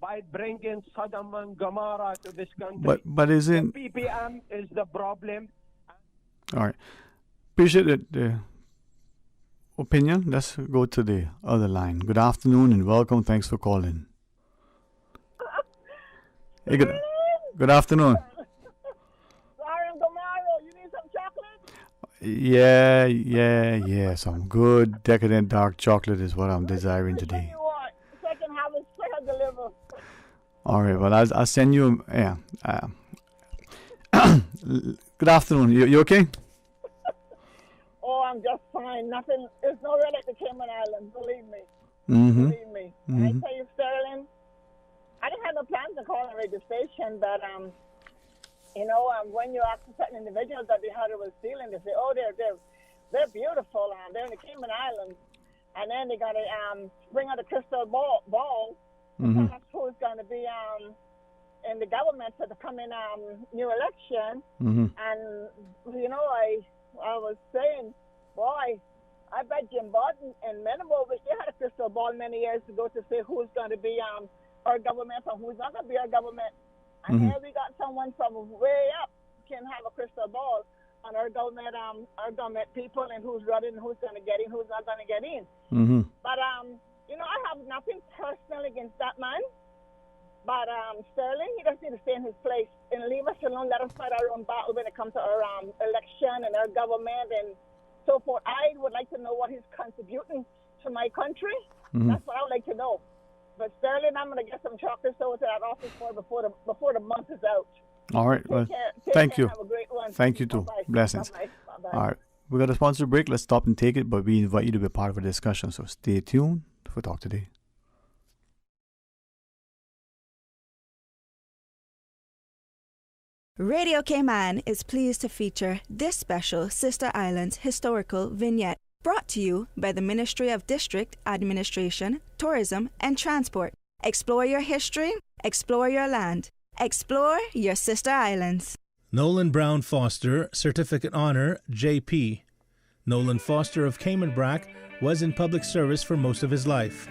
by bringing Sodom and Gomorrah to this country. But isn't the PPM is the problem. all right? Appreciate the opinion. Let's go to the other line. Good afternoon and welcome. Thanks for calling. Hey, good afternoon. Yeah. Some good decadent dark chocolate is what I'm desiring today. All right. Well, I'll send you. Yeah. Good afternoon. You okay? Oh, I'm just fine. Nothing. It's nowhere like the Cayman Islands. Believe me. Mm-hmm. Believe me. Mm-hmm. I tell you, Sterling, I didn't have no plans to call a radio station, but when you ask certain individuals that how they was feeling, they say, "Oh, they're beautiful. They're in the Cayman Islands," and then they got to bring out a crystal ball. Mm-hmm. That's who's going to be in the government for the coming new election. Mm-hmm. And I was saying, boy, I bet Jim Barton and Menabo wish they had a crystal ball many years ago to say who's going to be our government and who's not going to be our government. And Mm-hmm. here we got someone from way up can have a crystal ball on our government people and who's running, who's going to get in, who's not going to get in. Mm-hmm. But I have nothing personal against that man. But Sterling, he doesn't need to stay in his place and leave us alone. Let us fight our own battle when it comes to our election and our government and so forth. I would like to know what he's contributing to my country. Mm-hmm. That's what I would like to know. But Sterling, I'm going to get some chocolates over to that office before the month is out. All right. Well, Take thank care. you. Have a great one. Thank you too. Bye-bye. Blessings. Bye-bye. All right. We got a sponsor break. Let's stop and take it, but we invite you to be a part of our discussion. So stay tuned for Talk Today. Radio Cayman is pleased to feature this special Sister Islands historical vignette brought to you by the Ministry of District Administration, Tourism and Transport. Explore your history, explore your land, explore your Sister Islands. Nolan Brown Foster, Certificate Honor, JP. Nolan Foster of Cayman Brac was in public service for most of his life.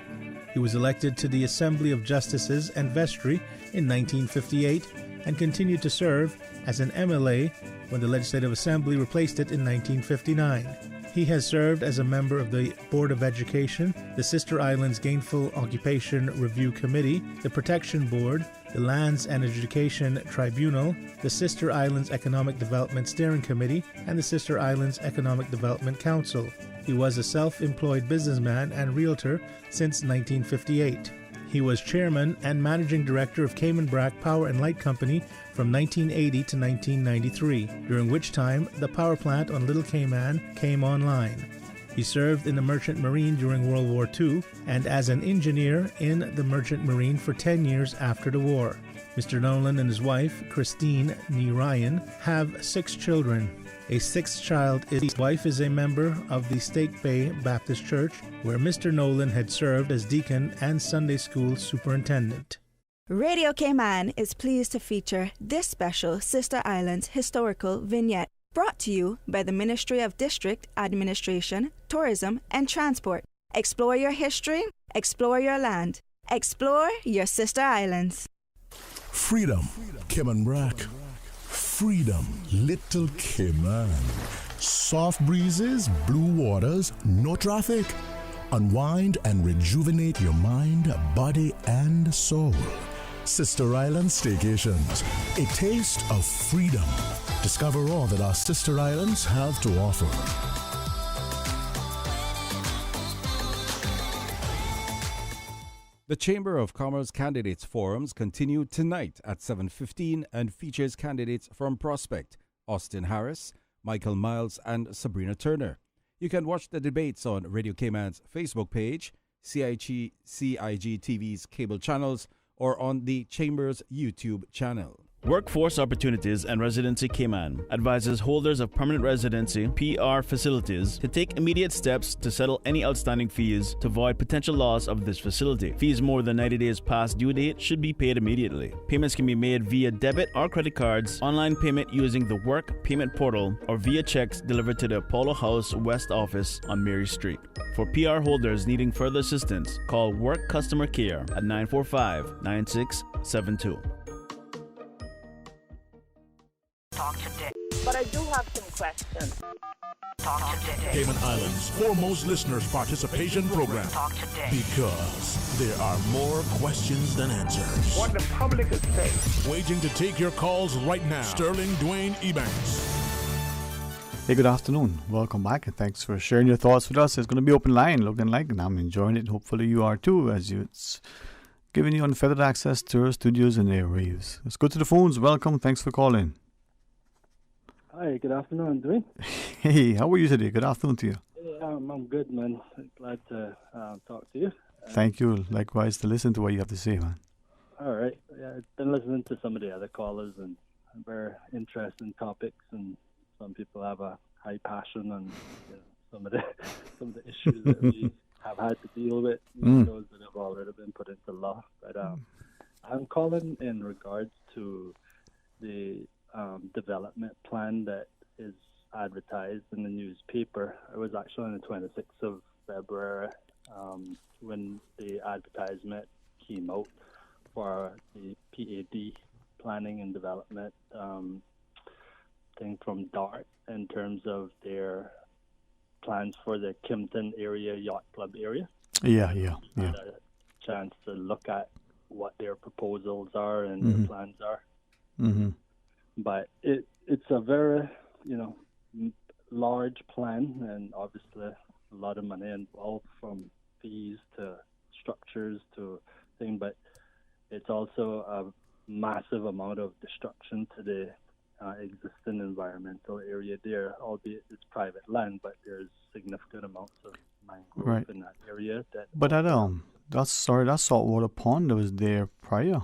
He was elected to the Assembly of Justices and Vestry in 1958 and continued to serve as an MLA when the Legislative Assembly replaced it in 1959. He has served as a member of the Board of Education, the Sister Islands Gainful Occupation Review Committee, the Protection Board, the Lands and Education Tribunal, the Sister Islands Economic Development Steering Committee, and the Sister Islands Economic Development Council. He was a self-employed businessman and realtor since 1958. He was chairman and managing director of Cayman Brac Power and Light Company from 1980 to 1993, during which time the power plant on Little Cayman came online. He served in the Merchant Marine during World War II and as an engineer in the Merchant Marine for 10 years after the war. Mr. Nolan and his wife, Christine Nee Ryan, have 6 children, a sixth child. His wife is a member of the Stake Bay Baptist Church, where Mr. Nolan had served as deacon and Sunday school superintendent. Radio Cayman is pleased to feature this special Sister Islands historical vignette, brought to you by the Ministry of District Administration, Tourism and Transport. Explore your history, explore your land, explore your Sister Islands. Freedom, Cayman Brack. Freedom, Little Cayman. Soft breezes, blue waters, no traffic. Unwind and rejuvenate your mind, body, and soul. Sister Island Staycations, a taste of freedom. Discover all that our Sister Islands have to offer. The Chamber of Commerce Candidates Forums continue tonight at 7:15 and features candidates from Prospect, Austin Harris, Michael Miles, and Sabrina Turner. You can watch the debates on Radio Cayman's Facebook page, CIG TV's cable channels, or on the Chamber's YouTube channel. Workforce Opportunities and Residency Cayman advises holders of permanent residency PR facilities to take immediate steps to settle any outstanding fees to avoid potential loss of this facility. Fees more than 90 days past due date should be paid immediately. Payments can be made via debit or credit cards, online payment using the Work Payment Portal, or via checks delivered to the Apollo House West Office on Mary Street. For PR holders needing further assistance, call Work Customer Care at 945-9672. Talk today. But I do have some questions. Talk today. Cayman Islands' foremost listeners' participation program. Talk today. Because there are more questions than answers. What the public is saying. Waiting to take your calls right now. Sterling Dwayne Ebanks. Hey, good afternoon. Welcome back, and thanks for sharing your thoughts with us. It's going to be open line, looking like, and I'm enjoying it. Hopefully you are too, as it's giving you unfettered access to our studios and airwaves. Let's go to the phones. Welcome. Thanks for calling. Hi, good afternoon, Dwayne. Hey, how are you today? Good afternoon to you. I'm good, man. Glad to talk to you. Thank you. Likewise, to listen to what you have to say, man. All right. Yeah, I've been listening to some of the other callers, and very interesting topics, and some people have a high passion on some of the issues that we have had to deal with, those that have already been put into law. But I'm calling in regards to the development plan that is advertised in the newspaper. It was actually on the 26th of February when the advertisement came out for the PAD, Planning and Development thing from DART, in terms of their plans for the Kimpton area Yacht Club area. Yeah. Had a chance to look at what their proposals are and their plans are. Mm-hmm. But it's a very, large plan, and obviously a lot of money involved, from fees to structures to thing. But it's also a massive amount of destruction to the existing environmental area there, albeit it's private land, but there's significant amounts of mangrove in that area. But that saltwater pond that was there prior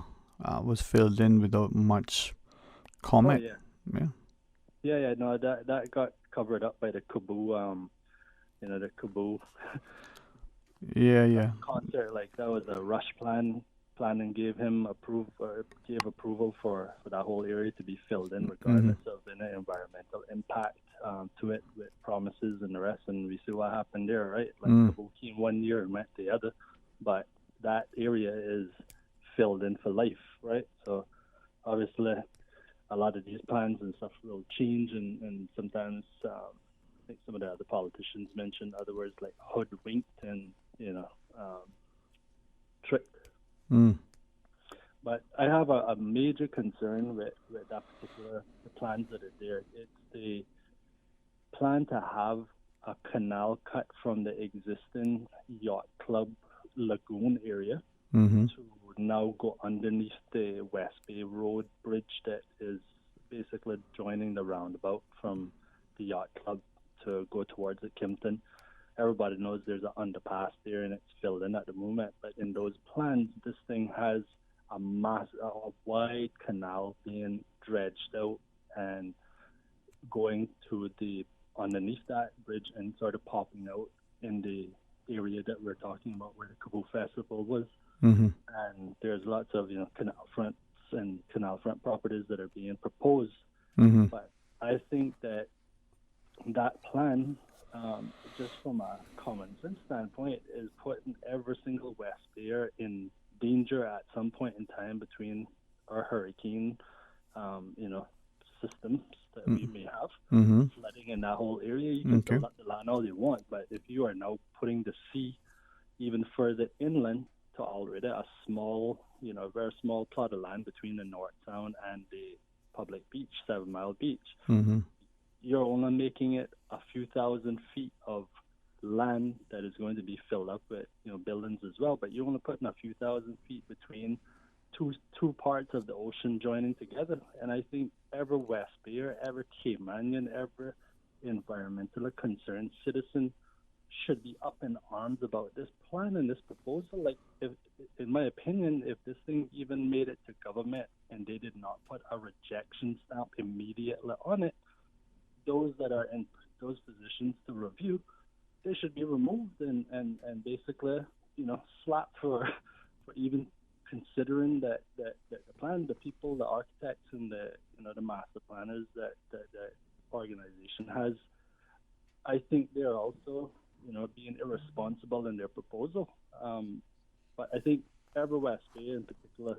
was filled in without much comment. No, that got covered up by the Kubu, the Kubu concert. Like, that was a rush plan and gave approval for that whole area to be filled in, regardless of any environmental impact to it, with promises and the rest. And we see what happened there, right? Like, Kubu came one year and went the other, but that area is filled in for life, right? So obviously a lot of these plans and stuff will change, and sometimes I think some of the other politicians mentioned other words like hoodwinked and tricked. But I have a major concern with that particular the plans that are there. It's the plan to have a canal cut from the existing Yacht Club lagoon area to now go underneath the West Bay Road bridge that is basically joining the roundabout from the Yacht Club to go towards the Kimpton. Everybody knows there's an underpass there and it's filled in at the moment, but in those plans, this thing has a wide canal being dredged out, and going to the underneath that bridge and sort of popping out in the area that we're talking about where the Kabul Festival was. Mm-hmm. And there's lots of canal fronts and canal front properties that are being proposed. Mm-hmm. But I think that plan, just from a common sense standpoint, is putting every single West Bayer in danger at some point in time between our hurricane, systems that we may have, flooding in that whole area. You can fill up the land all you want, but if you are now putting the sea even further inland to already a small, very small plot of land between the North Sound and the public beach, 7 Mile Beach, you're only making it a few thousand feet of land that is going to be filled up with, buildings as well, but you're only putting a few thousand feet between two parts of the ocean joining together. And I think every West Bayer, every Caymanian, every environmentally concerned citizen should be up in arms about this plan and this proposal. Like, if, in my opinion, if this thing even made it to government and they did not put a rejection stamp immediately on it, those that are in those positions to review, they should be removed and basically, slapped for even considering that the plan, the people, the architects, and the master planners that the organization has. I think they're also being irresponsible in their proposal. But I think every West Bay in particular,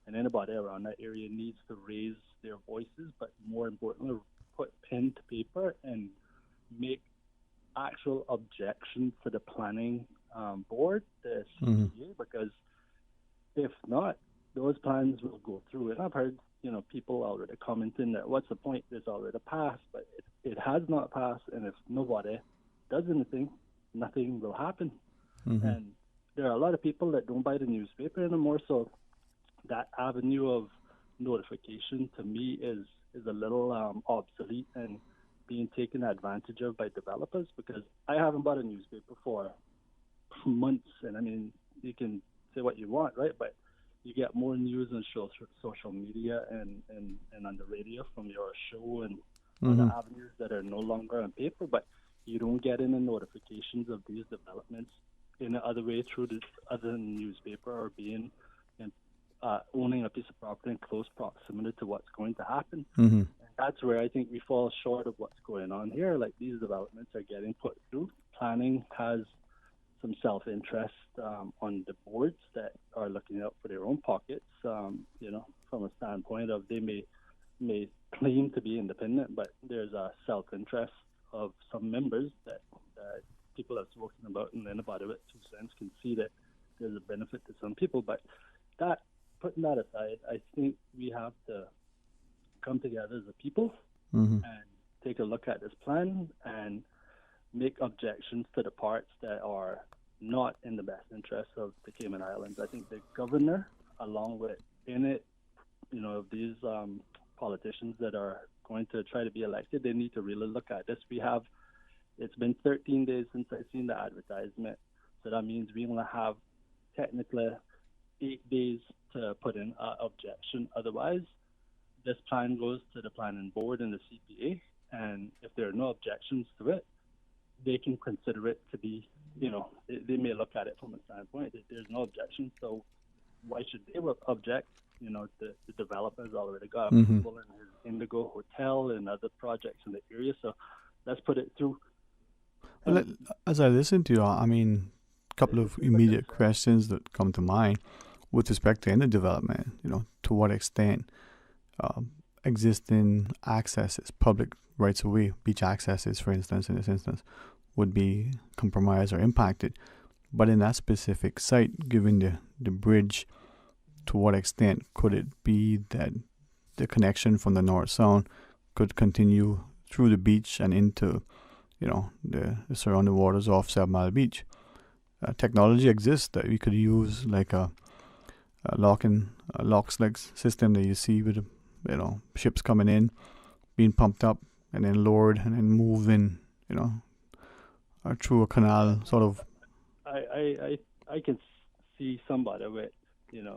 and anybody around that area, needs to raise their voices, but more importantly, put pen to paper and make actual objections to the planning board, the CPA, because if not, those plans will go through. And I've heard, people already commenting that what's the point? It's already passed, but it has not passed. And if nobody does anything, nothing will happen. And there are a lot of people that don't buy the newspaper anymore. So that avenue of notification to me is a little obsolete and being taken advantage of by developers, because I haven't bought a newspaper for months. And I mean, you can say what you want, right? But you get more news on social media and on the radio from your show and other avenues that are no longer on paper, but you don't get any notifications of these developments in the other way through the other newspaper or being owning a piece of property in close proximity to what's going to happen. And that's where I think we fall short of what's going on here. Like, these developments are getting put through. Planning has some self-interest on the boards that are looking out for their own pockets, from a standpoint of they may claim to be independent, but there's a self-interest of some members that people have spoken about, and anybody with 2 cents can see that there's a benefit to some people. But putting that aside, I think we have to come together as a people and take a look at this plan and make objections to the parts that are not in the best interest of the Cayman Islands. I think the governor, along with of these politicians that are going to try to be elected, they need to really look at this. It's been 13 days since I've seen the advertisement, so that means we only have technically 8 days to put in an objection. Otherwise, this plan goes to the planning board and the CPA, and if there are no objections to it, they can consider it to be, they may look at it from a standpoint that there's no objection, so why should they object? The developer's already got people in his Indigo Hotel and other projects in the area, so let's put it through. Well, as I listen to you, I mean, a couple of immediate questions that come to mind with respect to any development, to what extent existing accesses, public rights of way, beach accesses, for instance, in this instance, would be compromised or impacted. But in that specific site, given the bridge, to what extent could it be that the connection from the North Sound could continue through the beach and into, the surrounding waters off 7 Mile Beach? Technology exists that we could use, like a locks legs system that you see with ships coming in, being pumped up and then lowered and then moved in, through a canal, sort of. I can see somebody with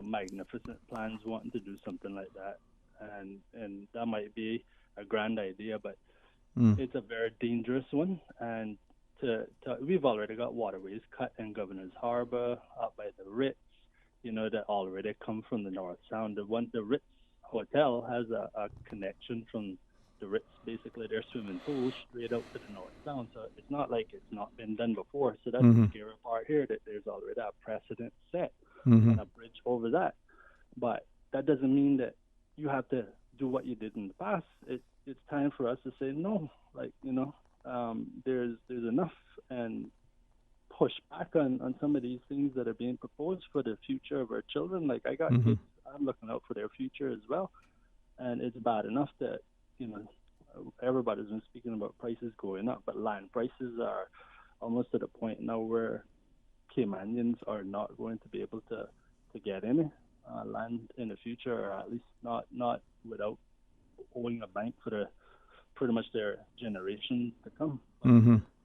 magnificent plans wanting to do something like that, and that might be a grand idea, but It's a very dangerous one, and we've already got waterways cut in Governor's Harbour, up by the Ritz, that already come from the North Sound. The Ritz Hotel has a connection from the Ritz, basically their swimming pool, straight out to the North Sound. So it's not like it's not been done before. So that's the scary part here, that there's already a precedent set and a bridge over that. But that doesn't mean that you have to do what you did in the past. It's time for us to say no. There's enough, and push back on some of these things that are being proposed for the future of our children. Like, I got kids, I'm looking out for their future as well, and it's bad enough that everybody's been speaking about prices going up, but land prices are almost at a point now where Caymanians are not going to be able to get any land in the future, or at least not without owing a bank for pretty much their generation to come.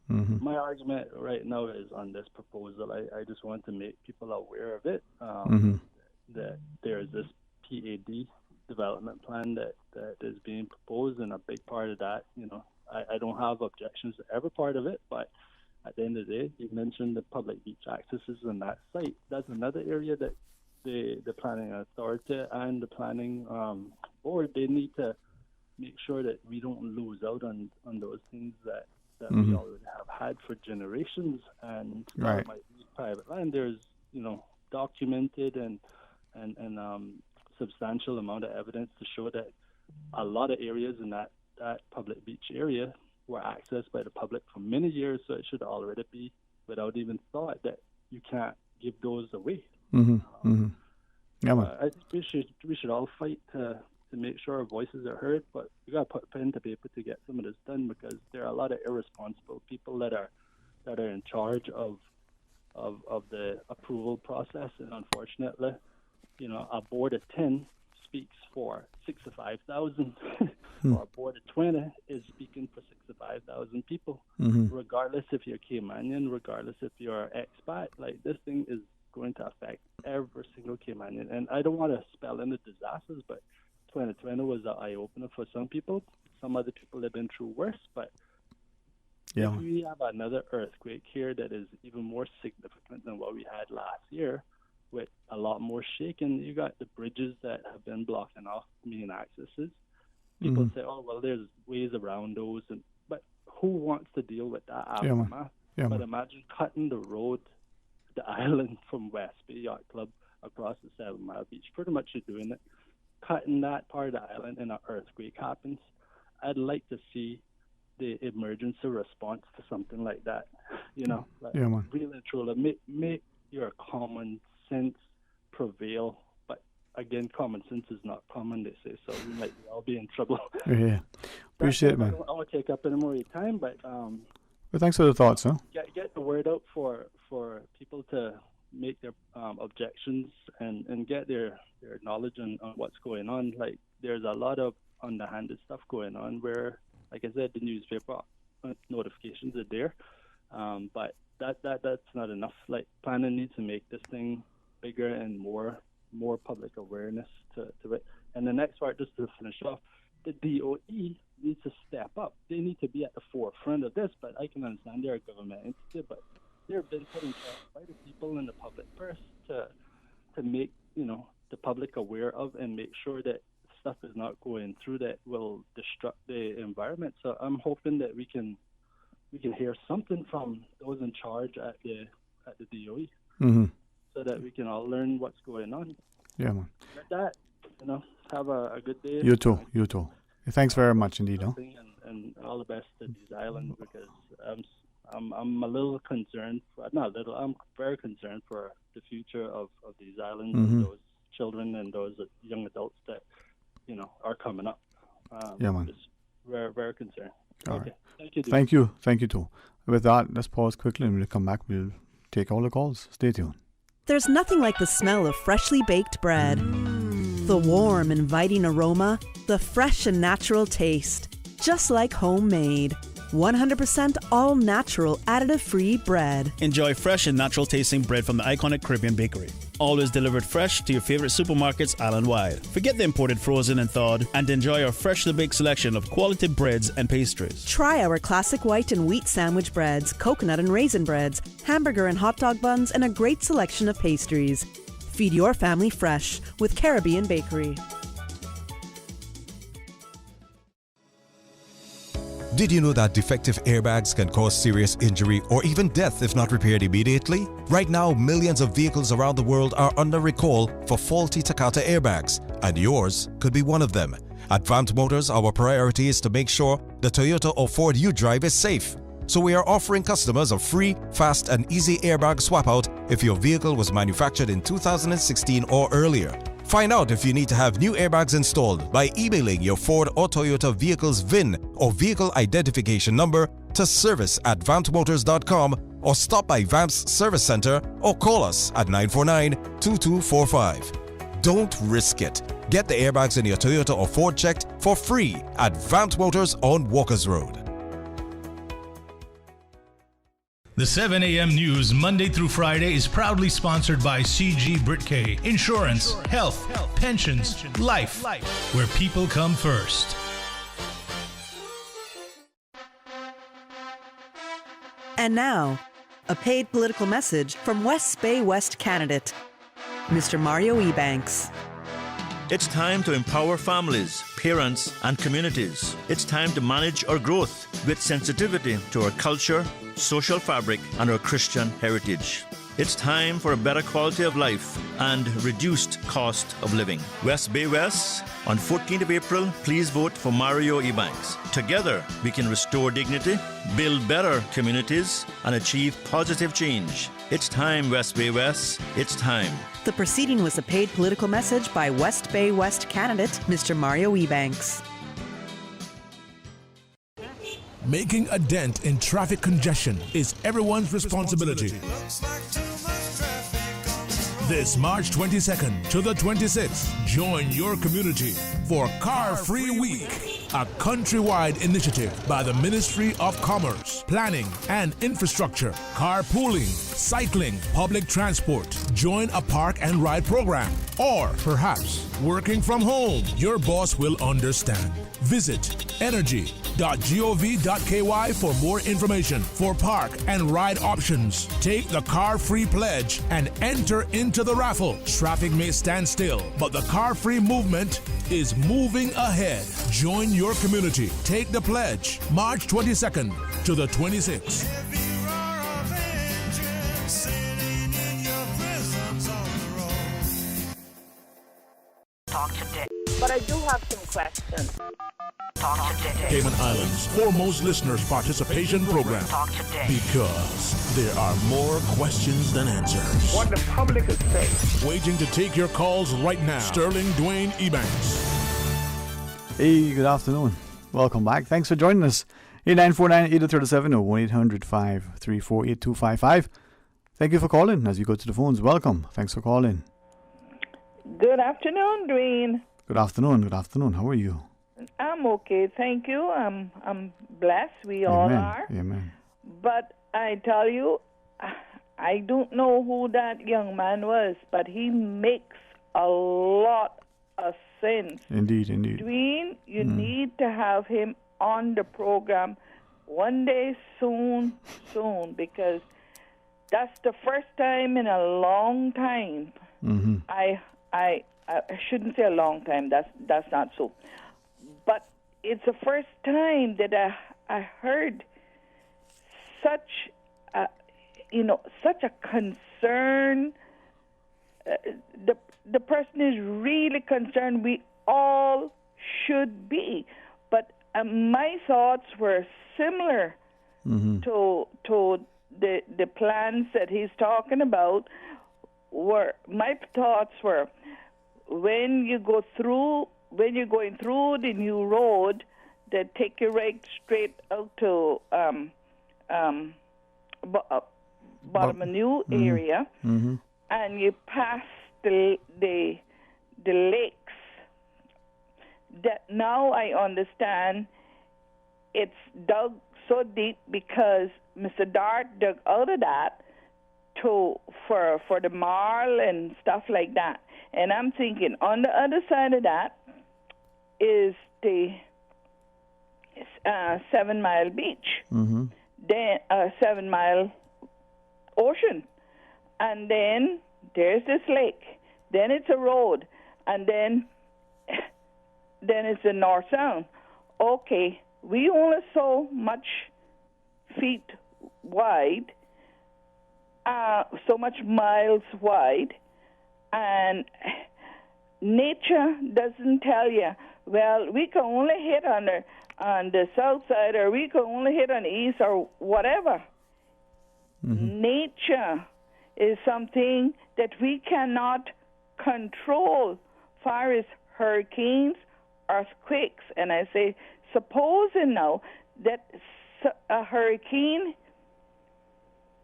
My argument right now is on this proposal. I just want to make people aware of it, that there's this PAD development plan that is being proposed, and a big part of that, I don't have objections to every part of it, but at the end of the day, you mentioned the public beach accesses on that site. That's another area that the planning authority and the planning board, they need to make sure that we don't lose out on those things that we already have had for generations. And right. Might be private land. There's documented and substantial amount of evidence to show that a lot of areas in that public beach area were accessed by the public for many years, so it should already be without even thought that you can't give those away. Yeah, man. I think we should all fight to make sure our voices are heard, but we got to put pen to paper to get some of this done, because there are a lot of irresponsible people that are in charge of the approval process, and unfortunately, a board of 10 speaks for 65,000, or a board of 20 is speaking for 65,000 people, regardless if you're Caymanian, regardless if you're expat. Like, this thing is going to affect every single Caymanian, and I don't want to spell in the disasters, but 2020 was an eye-opener for some people. Some other people have been through worse, but if we have another earthquake here that is even more significant than what we had last year, with a lot more shaking, you got the bridges that have been blocking off main accesses. People say, oh, well, there's ways around those, but who wants to deal with that aftermath? But imagine cutting the road, the island from West Bay Yacht Club across the 7 Mile Beach. Pretty much you're doing it. Cutting that part of the island and an earthquake happens. I'd like to see the emergency response to something like that. Really and truly, make your common sense prevail. But again, common sense is not common, they say, so we might all be in trouble. Yeah. Appreciate it, man. I don't want to take up any more of your time, but well, thanks for the thoughts, huh? Get the word out for people to make their objections and get their knowledge on what's going on. Like, there's a lot of underhanded stuff going on where, like I said, the newspaper notifications are there, but that's not enough. Like, planning needs to make this thing bigger and more public awareness to it. And the next part, just to finish off, the DOE needs to step up. They need to be at the forefront of this, but I can understand they're a government entity, but they're been put in charge by the people in the public purse to make the public aware of and make sure that stuff is not going through that will destruct the environment. So I'm hoping that we can hear something from those in charge at the DOE, so that we can all learn what's going on. Yeah, man. With that, have a good day. You too. Thanks very much indeed. And all the best to these islands, because I'm a little concerned. I'm very concerned for the future of these islands and those children and those young adults that are coming up. Yeah, man. Just very, very concerned. All okay. right. Thank you too. With that, let's pause quickly, and we'll come back. We'll take all the calls. Stay tuned. There's nothing like the smell of freshly baked bread. The warm, inviting aroma, the fresh and natural taste. Just like homemade. 100% all-natural, additive-free bread. Enjoy fresh and natural tasting bread from the iconic Caribbean Bakery. always delivered fresh to your favorite supermarkets island-wide. Forget the imported frozen and thawed and enjoy our freshly baked selection of quality breads and pastries. Try our classic white and wheat sandwich breads, coconut and raisin breads, hamburger and hot dog buns, and a great selection of pastries. Feed your family fresh with Caribbean Bakery. Did you know that defective airbags can cause serious injury or even death if not repaired immediately? Right now, millions of vehicles around the world are under recall for faulty Takata airbags, and yours could be one of them. At Vant Motors, our priority is to make sure the Toyota or Ford you drive is safe. So we are offering customers a free, fast, and easy airbag swap out if your vehicle was manufactured in 2016 or earlier. Find out if you need to have new airbags installed by emailing your Ford or Toyota vehicle's VIN or vehicle identification number to service@vantmotors.com or stop by Vamp's Service Center or call us at 949-2245. Don't risk it. Get the airbags in your Toyota or Ford checked for free at Vamp Motors on Walkers Road. The 7 a.m. news Monday through Friday is proudly sponsored by CG Britke Insurance, Health, Pensions, Life, where people come first. And now, a paid political message from West Bay West candidate, Mr. Mario Ebanks. It's time to empower families, parents, and communities. It's time to manage our growth with sensitivity to our culture, social fabric, and our Christian heritage. It's time for a better quality of life and reduced cost of living. West Bay West, on 14th of April, please vote for Mario Ebanks. Together, we can restore dignity, build better communities, and achieve positive change. It's time, West Bay West. It's time. The proceeding was a paid political message by West Bay West candidate, Mr. Mario Ebanks. Making a dent in traffic congestion is everyone's responsibility. This March 22nd to the 26th, join your community for Car Free Week, a countrywide initiative by the Ministry of Commerce, Planning and Infrastructure. Carpooling, cycling, public transport. Join a park and ride program. Or perhaps working from home. Your boss will understand. Visit energy.gov.ky for more information for park and ride options. Take the Car Free Pledge and enter into the raffle. Traffic may stand still, but the Car Free movement is moving ahead. Join your community. Take the pledge March 22nd to the 26th. Talk today. But I do have some questions. Talk today. Cayman Islands' foremost listeners participation program. Talk today. Because there are more questions than answers. What the public is saying. Waiting to take your calls right now. Sterling Dwayne Ebanks. Hey, good afternoon. Welcome back. Thanks for joining us. 8949-8037 or 1-800-534-8255. Thank you for calling as you go to the phones. Welcome. Thanks for calling. Good afternoon, Dwayne. Good afternoon. Good afternoon. How are you? I'm okay, thank you. I'm blessed. We all are. Amen. But I tell you, I don't know who that young man was, but he makes a lot of sense. Indeed. Dwayne, you need to have him on the program one day soon, because that's the first time in a long time. Mm-hmm. I shouldn't say a long time. That's not so. But it's the first time that I heard such a concern. The person is really concerned. We all should be. But my thoughts were similar to the plans that he's talking about. My thoughts were, when you're going through the new road that take you right straight out to bottom of new area, and you pass the lakes. That now I understand it's dug so deep because Mr. Dart dug out of that for the marl and stuff like that. And I'm thinking on the other side of that is the 7 Mile Beach, then 7 Mile Ocean, and then there's this lake. Then it's a road, and then it's the North Sound. Okay, we only so much feet wide, so much miles wide, and nature doesn't tell you, well, we can only hit on the south side, or we can only hit on the east, or whatever. Nature is something that we cannot control, far as hurricanes, earthquakes. And I say, supposing now that a hurricane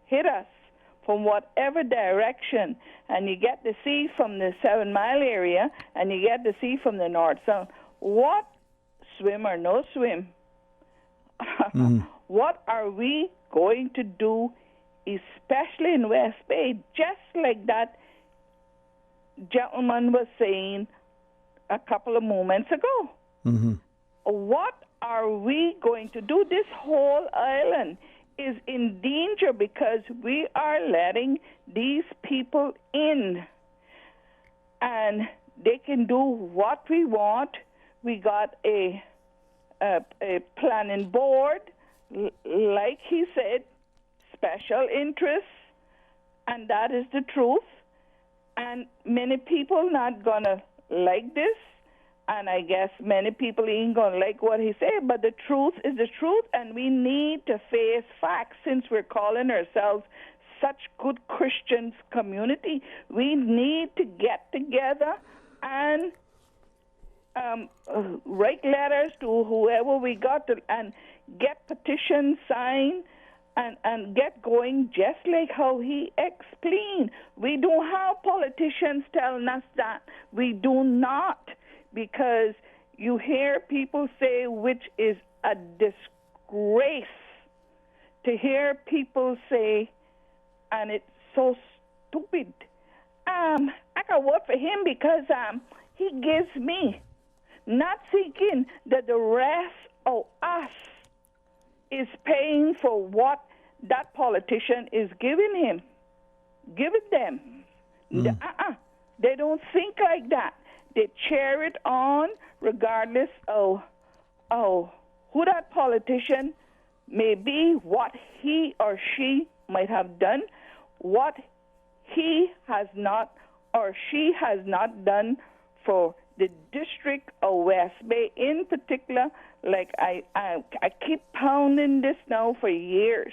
hit us from whatever direction, and you get to see from the 7 Mile area, and you get to see from the North Sound, what, swim or no swim, what are we going to do, especially in West Bay, just like that gentleman was saying a couple of moments ago? What are we going to do? This whole island is in danger because we are letting these people in, and they can do what we want. We got a planning board, like he said, special interests, and that is the truth. And many people not gonna like this, and I guess many people ain't gonna like what he said, but the truth is the truth, and we need to face facts. Since we're calling ourselves such good Christians community, we need to get together and write letters to whoever we got to, and get petitions signed, and get going, just like how he explained. We don't have politicians telling us that. We do not, because you hear people say, which is a disgrace to hear people say, and it's so stupid. I can vote for him because he gives me, not thinking that the rest of us is paying for what that politician is giving them. They don't think like that. They cheer it on regardless of who that politician may be, what he or she might have done, what he has not or she has not done for the District of West Bay in particular. Like I keep pounding this now for years.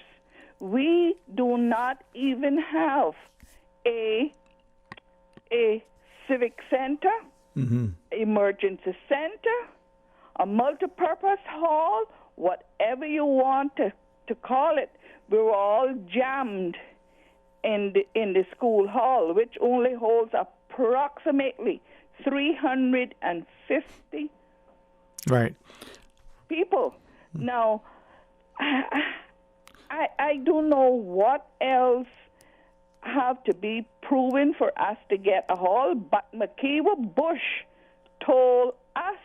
We do not even have a civic center, emergency center, a multipurpose hall, whatever you want to call it. We're all jammed in the school hall, which only holds approximately 350 people. Now, I don't know what else have to be proven for us to get a hall, but McKeever Bush told us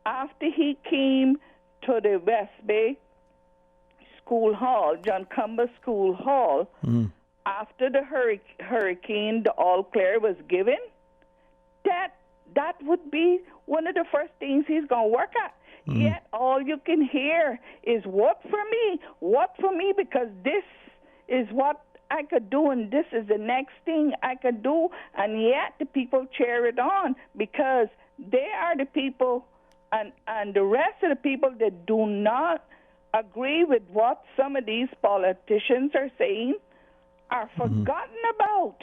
after he came to the West Bay School Hall, John Cumber School Hall, after the hurricane, the all clear was given, that would be one of the first things he's going to work at. Yet all you can hear is, what for me, because this is what I could do, and this is the next thing I could do, and yet the people cheer it on because they are the people, and the rest of the people that do not agree with what some of these politicians are saying are forgotten about.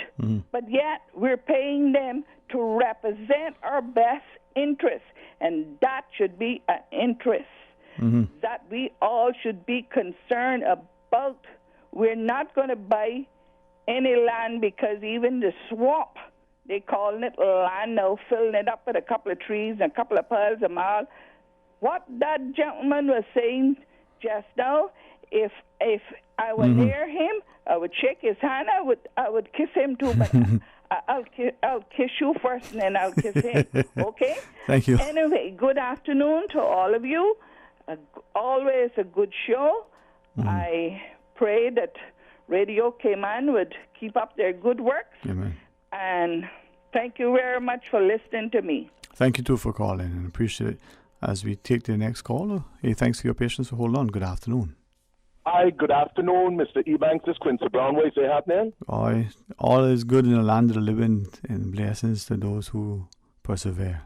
But yet we're paying them to represent our best interests, and that should be an interest that we all should be concerned about. We're not going to buy any land, because even the swamp, they calling it land now, filling it up with a couple of trees and a couple of piles of marl. What that gentleman was saying just now, if I would near him. I would shake his hand. I would kiss him too, but I'll kiss you first, and then I'll kiss him. Okay? Thank you. Anyway, good afternoon to all of you. Always a good show. I pray that Radio Cayman would keep up their good work. Amen. And thank you very much for listening to me. Thank you too for calling, and appreciate it. As we take the next caller, hey, thanks for your patience. Hold on. Good afternoon. Hi, good afternoon, Mr. Ebanks. This is Quincy Brown. What is happening? All is good in the land of the living, and blessings to those who persevere.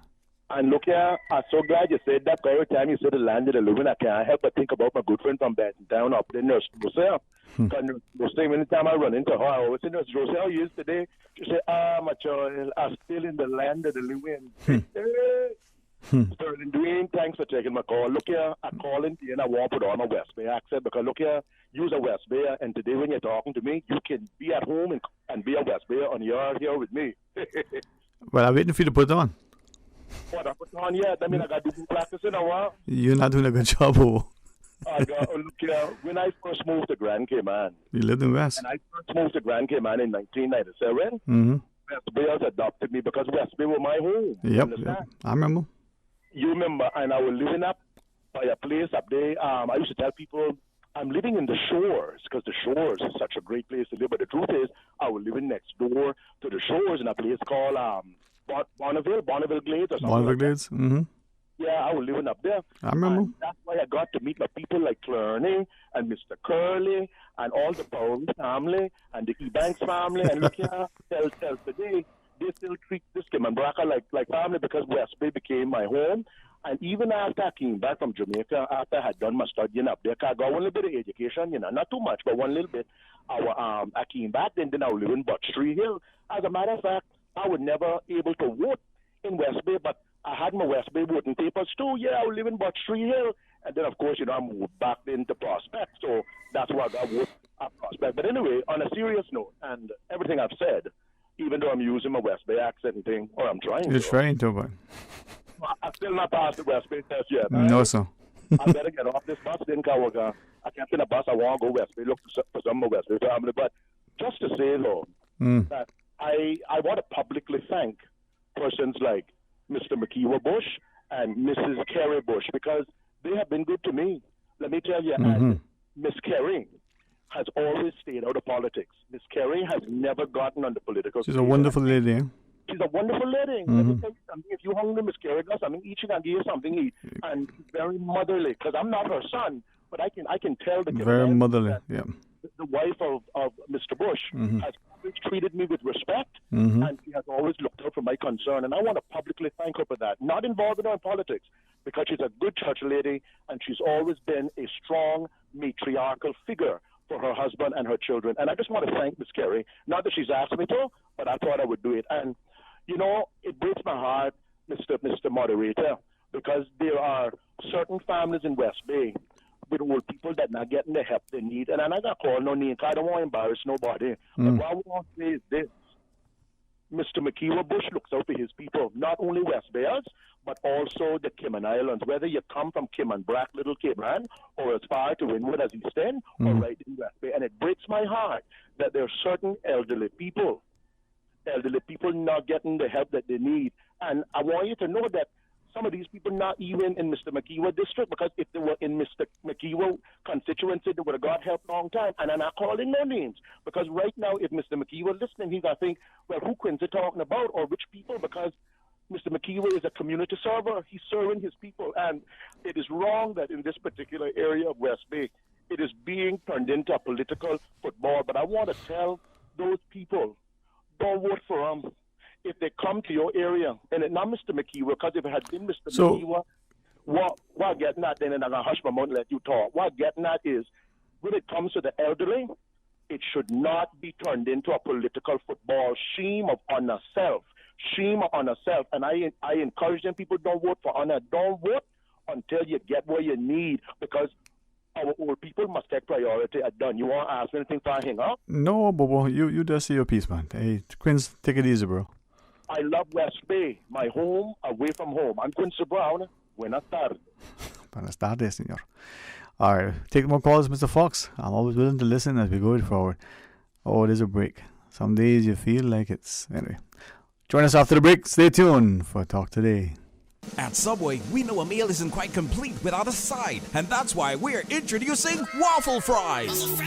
And look here, I'm so glad you said that. Every time you say the land of the living, I can't help but think about my good friend from Benton Town up there, Nurse Rochelle. Because anytime I run into her, I always say, Nurse Rochelle, how are you today? She say, my child, I'm still in the land of the living. Sterling Dwayne, thanks for taking my call. Look here, I'm calling you and I won't put on a West Bay accent because look here, you're a West Bayer, and today when you're talking to me, you can be at home and be a West Bayer and you're here with me. Well, I'm waiting for you to put it on. What, I put on yet? I mean, I got to do some practicing or what? You're not doing a good job, oh. Look here, when I first moved to Grand Cayman. You lived in West. And I first moved to Grand Cayman in 1997. West Bayers adopted me because West Bay were my home. Yep. I remember. You remember, and I was living up by a place up there. I used to tell people I'm living in the Shores because the Shores is such a great place to live. But the truth is, I was living next door to the Shores in a place called Bonneville Glades or something. Bonneville Glades? Yeah, I was living up there. I remember. And that's why I got to meet my people like Clerney and Mr. Curley and all the Powell family and the Ebanks family. And look here, tell today, they still treat this Cayman Braca like family because West Bay became my home. And even after I came back from Jamaica, after I had done my studying up there, I got one little bit of education, not too much, but one little bit. I came back, then I was living in Butch Tree Hill. As a matter of fact, I was never able to vote in West Bay, but I had my West Bay voting papers too. Yeah, I was living in Butch Tree Hill. And then, of course, I moved back into Prospect, so that's why I got voted at Prospect. But anyway, on a serious note, and everything I've said, even though I'm using my West Bay accent and thing, or I'm trying You're trying to, but I'm still not past the West Bay test yet. No, sir. I better get off this bus, then, because I kept in a bus. I want to go West Bay, look for some of my West Bay family. But just to say, though, that I want to publicly thank persons like Mr. McKeever Bush and Mrs. Kerry Bush because they have been good to me. Let me tell you, and Miss Kerry has always stayed out of politics. Miss Kerry has never gotten on the political She's a wonderful lady. She's a wonderful lady. Let me tell you something. If you hungry, Miss Kerry does something, each and give you something to eat. And very motherly, because I'm not her son, but I can tell the very motherly, yeah. The wife of Mr. Bush has always treated me with respect, and she has always looked out for my concern. And I want to publicly thank her for that. Not involving her in politics, because she's a good church lady, and she's always been a strong matriarchal figure for her husband and her children. And I just want to thank Miss Kerry. Not that she's asked me to, but I thought I would do it. And, it breaks my heart, Mr. Moderator, because there are certain families in West Bay with old people that not getting the help they need. And I'm not going to call no name because I don't want to embarrass nobody. But what I want to say is this. Mr. McKeever Bush looks out for his people, not only West Bayers, but also the Cayman Islands. Whether you come from Cayman Brac, Little Cayman, or as far to Windward as East End, or right in West Bay. And it breaks my heart that there are certain elderly people not getting the help that they need. And I want you to know that some of these people not even in Mr. McKeever district, because if they were in Mr. McKeever constituency, they would have got help long time. And I'm not calling no names, because right now, if Mr. McKeever listening, he's going to think, well, who Quincy talking about, or which people? Because Mr. McKeever is a community server. He's serving his people. And it is wrong that in this particular area of West Bay, it is being turned into a political football. But I want to tell those people, don't vote for him. If they come to your area, and it not Mr. McKeever, because if it had been Mr. McKeever, what getting at then, and I'm going to hush my mouth and let you talk, what getting at is, when it comes to the elderly, it should not be turned into a political football. Shame on ourselves. Shame on ourselves. And I encourage them, people, don't vote for honor. Don't vote until you get what you need, because our old people must take priority at done. You want to ask me anything for hang up? No, Bobo, you just say your piece, man. Hey, Quince, take it easy, bro. I love West Bay, my home away from home. I'm Quincy Brown. Buenas tardes. Buenas tardes, señor. All right, take more calls, Mr. Fox. I'm always willing to listen as we go forward. Oh, it is a break. Some days you feel like it's... Anyway, join us after the break. Stay tuned for Talk Today. At Subway, we know a meal isn't quite complete without a side, and that's why we're introducing waffle fries.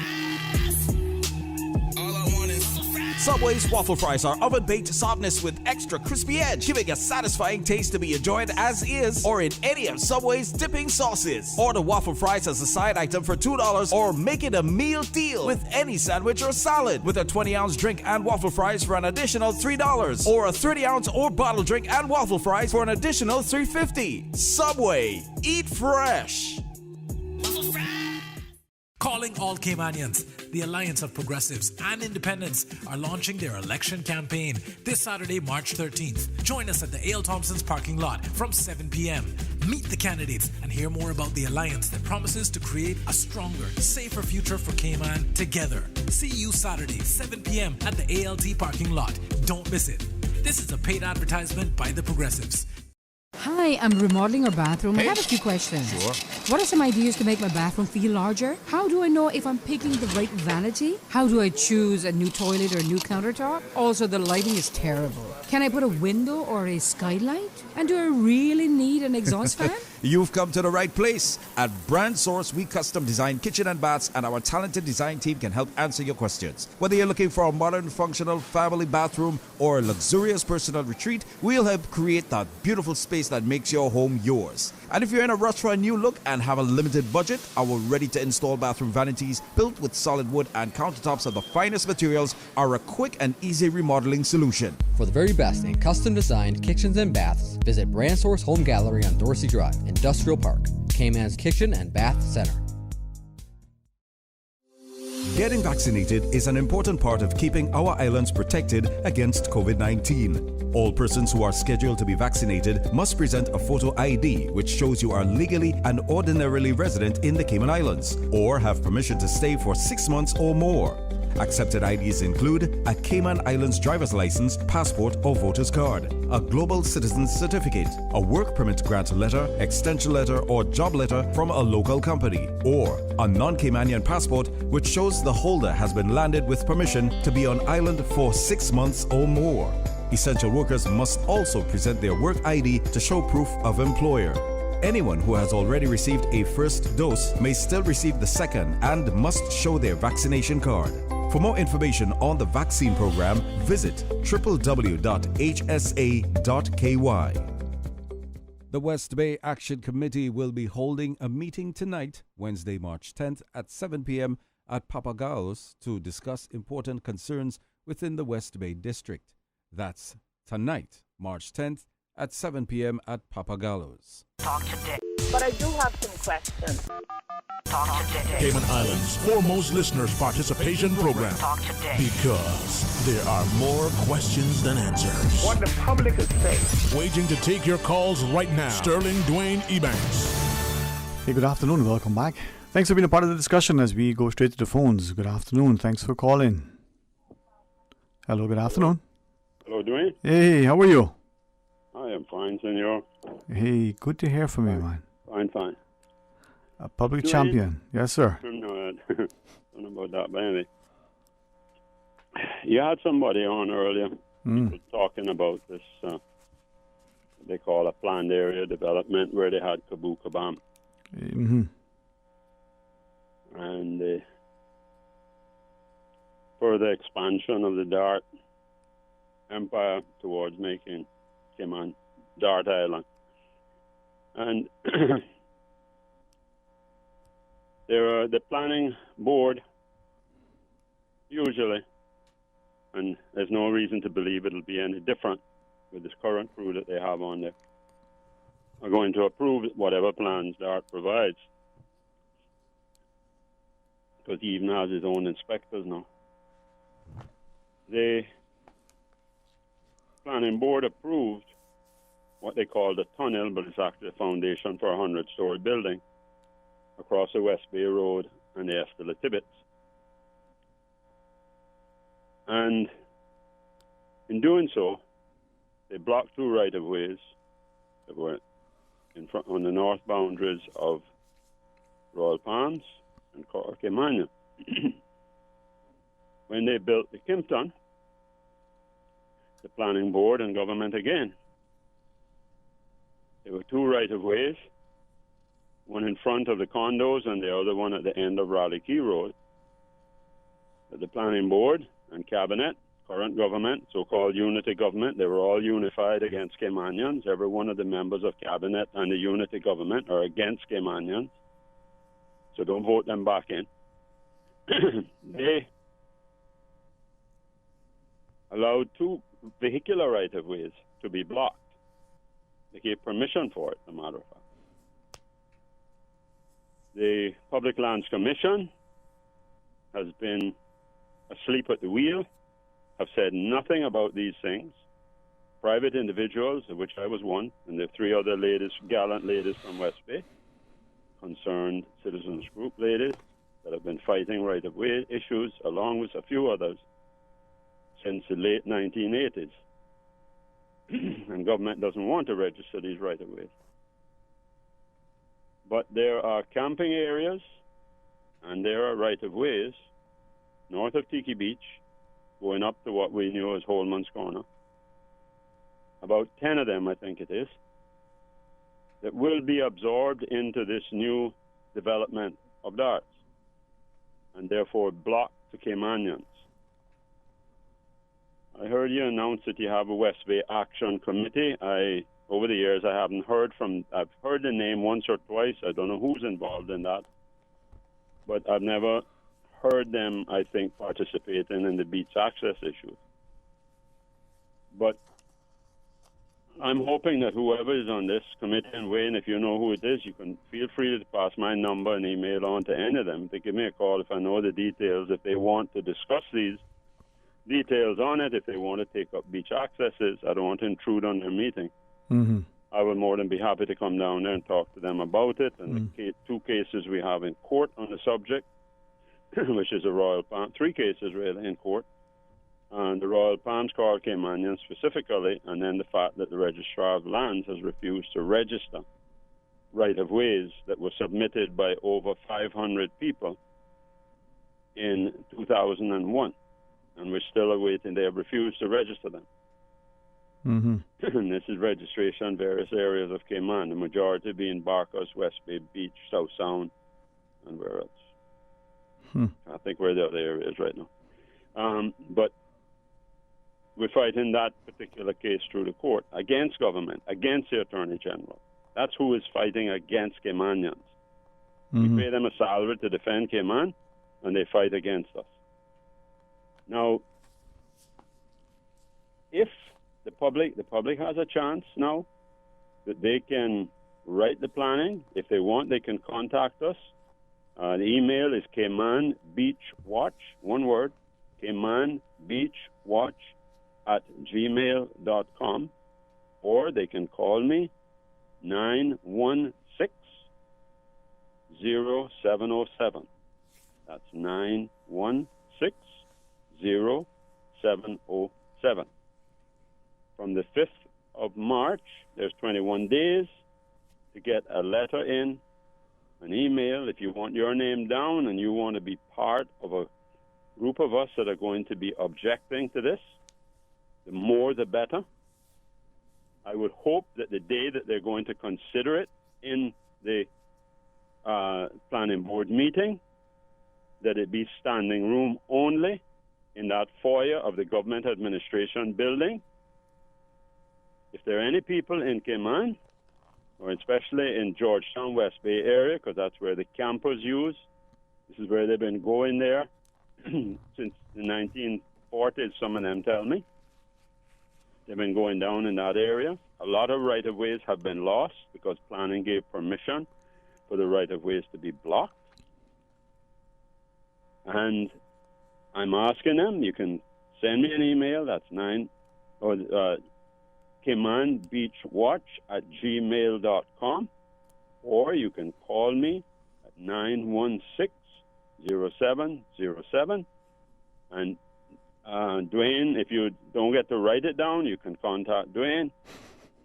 Subway's waffle fries are oven-baked softness with extra crispy edge, giving a satisfying taste to be enjoyed as is or in any of Subway's dipping sauces. Order waffle fries as a side item for $2 or make it a meal deal with any sandwich or salad with a 20-ounce drink and waffle fries for an additional $3 or a 30-ounce or bottle drink and waffle fries for an additional $3.50. Subway, eat fresh. Calling all Caymanians, the Alliance of Progressives and Independents are launching their election campaign this Saturday, March 13th. Join us at the A.L. Thompson's parking lot from 7 p.m. Meet the candidates and hear more about the alliance that promises to create a stronger, safer future for Cayman together. See you Saturday, 7 p.m. at the ALT parking lot. Don't miss it. This is a paid advertisement by the Progressives. Hi, I'm remodeling our bathroom. I have a few questions. Sure. What are some ideas to make my bathroom feel larger? How do I know if I'm picking the right vanity? How do I choose a new toilet or a new countertop? Also, the lighting is terrible. Can I put a window or a skylight? And do I really need an exhaust fan? You've come to the right place. At Brand Source, we custom design kitchen and baths, and our talented design team can help answer your questions. Whether you're looking for a modern, functional family bathroom or a luxurious personal retreat, we'll help create that beautiful space that makes your home yours. And if you're in a rush for a new look and have a limited budget, our ready-to-install bathroom vanities, built with solid wood and countertops of the finest materials, are a quick and easy remodeling solution. For the very best in custom-designed kitchens and baths, visit Brand Source Home Gallery on Dorsey Drive, Industrial Park, Cayman's Kitchen and Bath Center. Getting vaccinated is an important part of keeping our islands protected against COVID-19. All persons who are scheduled to be vaccinated must present a photo ID which shows you are legally and ordinarily resident in the Cayman Islands or have permission to stay for 6 months or more. Accepted IDs include a Cayman Islands driver's license, passport or voter's card, a global citizen's certificate, a work permit grant letter, extension letter or job letter from a local company, or a non-Caymanian passport which shows the holder has been landed with permission to be on island for 6 months or more. Essential workers must also present their work ID to show proof of employer. Anyone who has already received a first dose may still receive the second and must show their vaccination card. For more information on the vaccine program, visit www.hsa.ky. The West Bay Action Committee will be holding a meeting tonight, Wednesday, March 10th at 7 p.m. at Papagayos to discuss important concerns within the West Bay District. That's tonight, March 10th at 7 p.m. at Papagayos. Talk today. But I do have some questions. Talk today. Cayman Islands' foremost listeners' participation program. Talk today. Because there are more questions than answers. What the public is saying. Waging to take your calls right now. Sterling Dwayne Ebanks. Hey, good afternoon. Welcome back. Thanks for being a part of the discussion as we go straight to the phones. Good afternoon. Thanks for calling. Hello, good afternoon. Hello, Dwayne. Hey, how are you? I am fine, senor. Hey, good to hear from you, man. Fine. A public Dwayne? champion. Yes, sir. No, I don't know about that, but anyway. You had somebody on earlier talking about this, they call a planned area development where they had Kabam. Mm-hmm. And further expansion of the Dart Empire towards making Cayman Dart Island. And the planning board usually, and there's no reason to believe it'll be any different with this current crew that they have on there, are going to approve whatever plans DART provides. Because he even has his own inspectors now. The planning board approved what they call the tunnel, but it's actually a foundation for a 100-story building across the West Bay Road and the Estella Tibbets. And in doing so, they blocked 2 right-of-ways that were in front on the north boundaries of Royal Palms, and Cayman. When they built the Kimpton, the planning board and government again, there were two right-of-ways, one in front of the condos and the other one at the end of Raleigh Key Road. But the planning board and cabinet, current government, so-called unity government, they were all unified against Caymanians. Every one of the members of cabinet and the unity government are against Caymanians. So don't vote them back in. They allowed two vehicular right-of-ways to be blocked. They gave permission for it, as a matter of fact. The Public Lands Commission has been asleep at the wheel, have said nothing about these things. Private individuals, of which I was one, and the three other ladies, gallant ladies from West Bay, concerned citizens group ladies that have been fighting right-of-way issues, along with a few others, since the late 1980s. And government doesn't want to register these right-of-ways. But there are camping areas and there are right-of-ways north of Tiki Beach, going up to what we knew as Holman's Corner. About 10 of them, I think it is, that will be absorbed into this new development of darts and therefore blocked to Caymanians. I heard you announce that you have a West Bay Action Committee. Over the years, I haven't heard from, I've heard the name once or twice. I don't know who's involved in that. But I've never heard them, I think, participating in the beach access issue. But I'm hoping that whoever is on this committee, and Wayne, if you know who it is, you can feel free to pass my number and email on to any of them. They give me a call if I know the details, if they want to discuss these details on it, if they want to take up beach accesses. I don't want to intrude on their meeting. Mm-hmm. I would more than be happy to come down there and talk to them about it. And the two cases we have in court on the subject, which is a Royal Palm, three cases really in court, and the Royal Palms Coral Caymanian specifically, and then the fact that the Registrar of Lands has refused to register right-of-ways that were submitted by over 500 people in 2001, and we're still awaiting. They have refused to register them. Mm-hmm. And this is registration in various areas of Cayman, the majority being Barcos, West Bay Beach, South Sound, and where else? I think where the other area is right now. But we're fighting that particular case through the court against government, against the Attorney General. That's who is fighting against Caymanians. Mm-hmm. We pay them a salary to defend Cayman, and they fight against us. Now, if the public has a chance now that they can write the planning. If they want, they can contact us. The email is Cayman Beach Watch, one word, Cayman Beach Watch @gmail.com, or they can call me 916-0707. That's 916-0707. From the 5th of March, there's 21 days to get a letter in, an email, if you want your name down and you want to be part of a group of us that are going to be objecting to this. The more, the better. I would hope that the day that they're going to consider it in the planning board meeting, that it be standing room only in that foyer of the government administration building. If there are any people in Cayman, or especially in Georgetown, West Bay area, because that's where the campers use, this is where they've been going there since the 1940s, some of them tell me. They've been going down in that area. A lot of right-of-ways have been lost because planning gave permission for the right-of-ways to be blocked. And I'm asking them, you can send me an email, that's Cayman Beach Watch @gmail.com, or you can call me at 916-0707. And Dwayne, if you don't get to write it down, you can contact Dwayne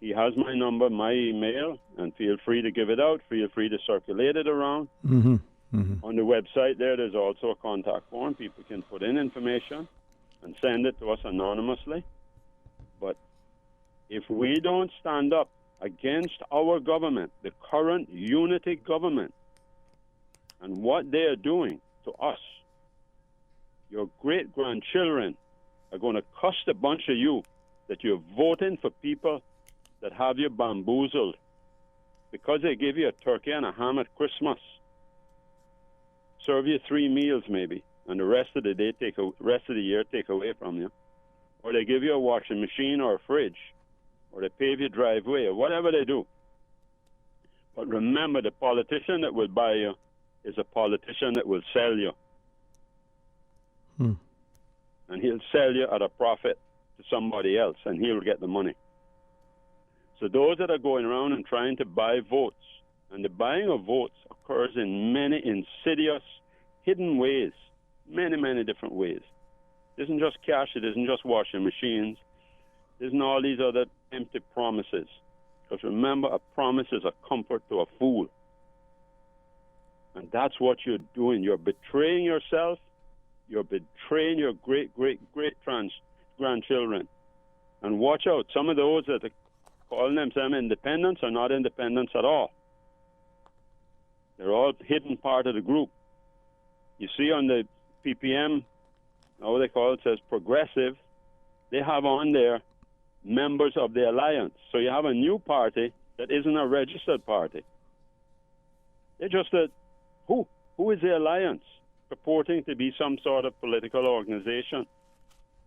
He has my number, my email, and feel free to give it out. Feel free to circulate it around. On the website there's also a contact form. People can put in information and send it to us anonymously. But if we don't stand up against our government, the current unity government, and what they are doing to us, your great-grandchildren are going to cuss a bunch of you that you're voting for people that have you bamboozled because they give you a turkey and a ham at Christmas, serve you 3 meals maybe, and the rest of the year take away from you, or they give you a washing machine or a fridge, or they pave your driveway, or whatever they do. But remember, the politician that will buy you is a politician that will sell you. And he'll sell you at a profit to somebody else, and he'll get the money. So those that are going around and trying to buy votes, and the buying of votes occurs in many insidious, hidden ways, many, many different ways. It isn't just cash, it isn't just washing machines, it isn't all these other empty promises. Because remember, a promise is a comfort to a fool. And that's what you're doing. You're betraying yourself. You're betraying your great-grandchildren. And watch out. Some of those that are calling themselves independents are not independents at all. They're all hidden part of the group. You see on the PPM, what they call it, says progressive. They have on there members of the alliance. So you have a new party that isn't a registered party. They're just who is the alliance, purporting to be some sort of political organization,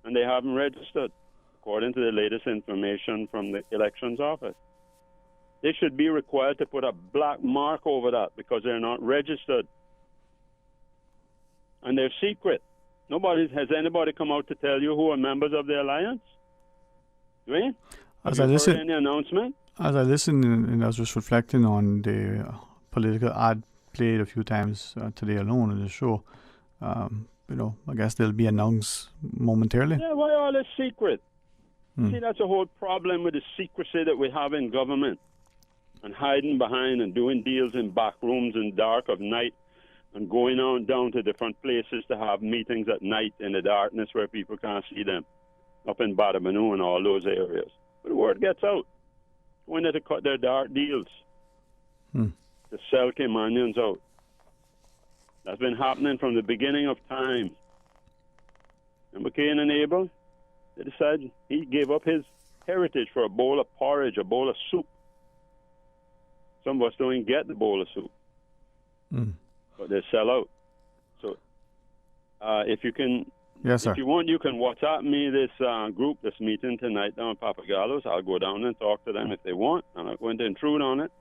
and they haven't registered, according to the latest information from the elections office. They should be required to put a black mark over that because they're not registered. And they're secret. Has anybody come out to tell you who are members of the alliance? Dwayne? Have you heard any announcement? As I listened and I was just reflecting on the political ad played a few times today alone in the show, I guess they'll be announced momentarily. Yeah, why all this secret? See, that's a whole problem with the secrecy that we have in government, and hiding behind and doing deals in back rooms in dark of night, and going on down to different places to have meetings at night in the darkness where people can't see them, up in Badamanu and all those areas. But the word gets out when they cut their dark deals to sell Caymanians out. That's been happening from the beginning of time. Remember Cain and Abel? They decided he gave up his heritage for a bowl of porridge, a bowl of soup. Some of us don't even get the bowl of soup. But they sell out. So if you can, yes, sir. If you want, you can WhatsApp me this group, this meeting tonight down at Papagallos. I'll go down and talk to them if they want. I'm not going to intrude on it.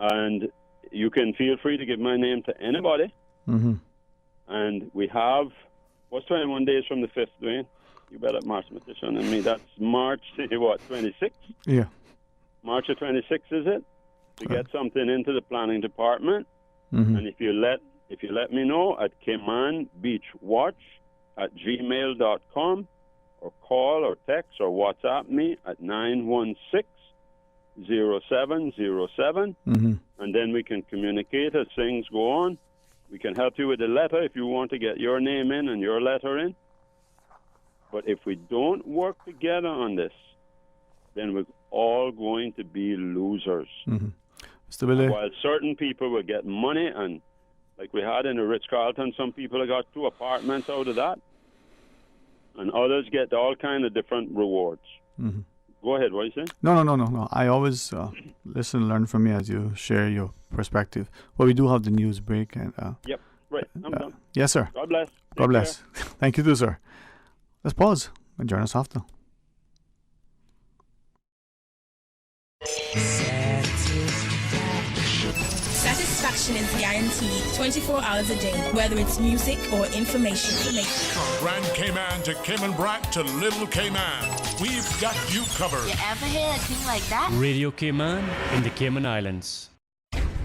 And you can feel free to give my name to anybody. And we have, what's 21 days from the 5th, Dwayne? You better mathematician than me. That's March, 26th? Yeah. March the 26th, is it? To get something into the planning department. And if you let me know at caymanbeachwatch@gmail.com, or call or text or WhatsApp me at 916-0707, and then we can communicate as things go on. We can help you with the letter if you want to get your name in and your letter in. But if we don't work together on this, then we're all going to be losers. While certain people will get money, and like we had in the Ritz-Carlton, some people have got 2 apartments out of that, and others get all kind of different rewards. Go ahead, what are you saying? No. I always listen and learn from you as you share your perspective. Well, we do have the news break. And yep, right, I'm done. Yes, sir. God bless. God bless. Thank you too, sir. Let's pause and join us after. Satisfaction is guaranteed 24 hours a day, whether it's music or information. From Grand Cayman to Cayman Brac to Little Cayman, we've got you covered. You ever hear a thing like that? Radio Cayman in the Cayman Islands.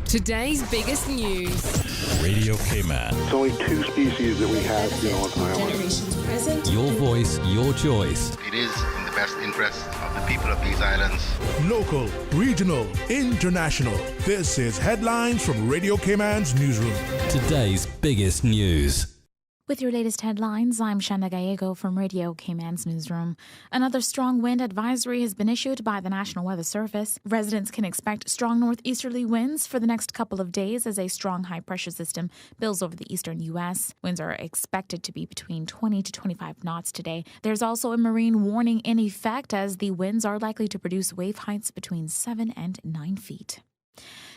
Today's biggest news. Radio Cayman. It's only 2 species that we have, on the island. Generations present. Your voice, your choice. It is in the best interests of the people of these islands. Local, regional, international. This is Headlines from Radio Cayman's newsroom. Today's biggest news. With your latest headlines, I'm Shanda Gallego from Radio Cayman's newsroom. Another strong wind advisory has been issued by the National Weather Service. Residents can expect strong northeasterly winds for the next couple of days as a strong high-pressure system builds over the eastern U.S. Winds are expected to be between 20 to 25 knots today. There's also a marine warning in effect as the winds are likely to produce wave heights between 7 and 9 feet.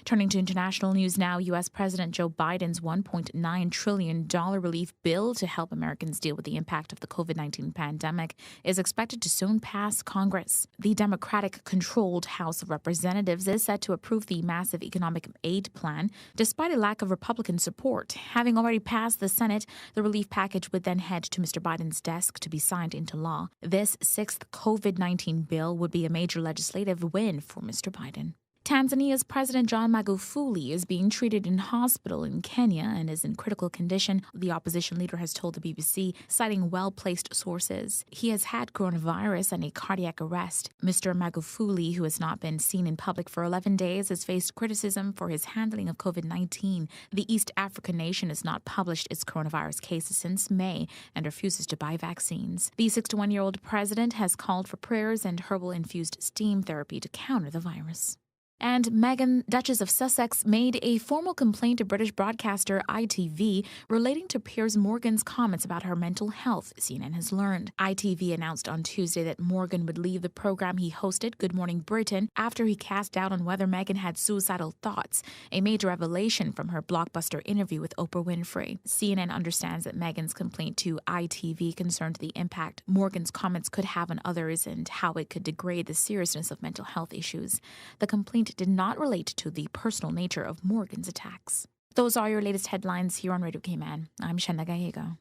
Turning to international news now, U.S. President Joe Biden's $1.9 trillion relief bill to help Americans deal with the impact of the COVID-19 pandemic is expected to soon pass Congress. The Democratic-controlled House of Representatives is set to approve the massive economic aid plan, despite a lack of Republican support. Having already passed the Senate, the relief package would then head to Mr. Biden's desk to be signed into law. This sixth COVID-19 bill would be a major legislative win for Mr. Biden. Tanzania's President John Magufuli is being treated in hospital in Kenya and is in critical condition, the opposition leader has told the BBC, citing well-placed sources. He has had coronavirus and a cardiac arrest. Mr. Magufuli, who has not been seen in public for 11 days, has faced criticism for his handling of COVID-19. The East African nation has not published its coronavirus cases since May and refuses to buy vaccines. The 61-year-old president has called for prayers and herbal-infused steam therapy to counter the virus. And Meghan, Duchess of Sussex, made a formal complaint to British broadcaster ITV relating to Piers Morgan's comments about her mental health, CNN has learned. ITV announced on Tuesday that Morgan would leave the program he hosted, Good Morning Britain, after he cast doubt on whether Meghan had suicidal thoughts, a major revelation from her blockbuster interview with Oprah Winfrey. CNN understands that Meghan's complaint to ITV concerned the impact Morgan's comments could have on others and how it could degrade the seriousness of mental health issues. The complaint did not relate to the personal nature of Morgan's attacks. Those are your latest headlines here on Radio Cayman. I'm Shanda Gallego.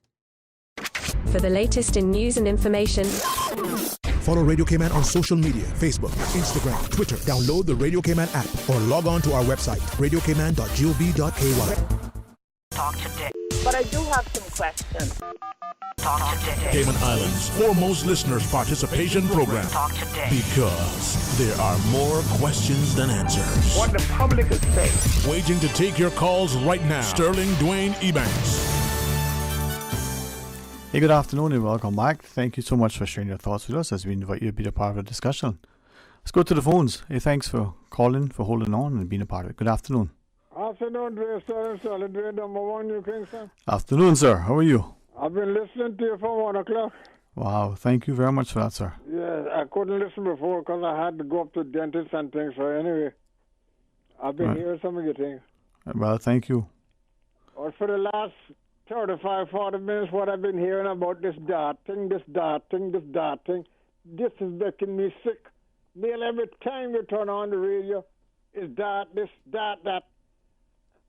For the latest in news and information, follow Radio Cayman on social media, Facebook, Instagram, Twitter. Download the Radio Cayman app or log on to our website, radiocayman.gov.ky. Talk today. But I do have some questions. Talk today. Cayman Islands' foremost listeners' participation program. Talk today. Because there are more questions than answers. What the public is saying. Waiting to take your calls right now. Sterling Dwayne Ebanks. Hey, good afternoon and welcome back. Thank you so much for sharing your thoughts with us as we invite you to be a part of the discussion. Let's go to the phones. Hey, thanks for calling, for holding on and being a part of it. Good afternoon. Afternoon, Dwayne, number one, you Kingston. Afternoon, sir. How are you? I've been listening to you from 1 o'clock. Wow, thank you very much for that, sir. Yeah, I couldn't listen before because I had to go up to dentists and things. So anyway, I've been hearing some of your things. Well, thank you. But for the last 35, 40 minutes, what I've been hearing about this dart thing, this is making me sick. Neil, every time you turn on the radio, is that.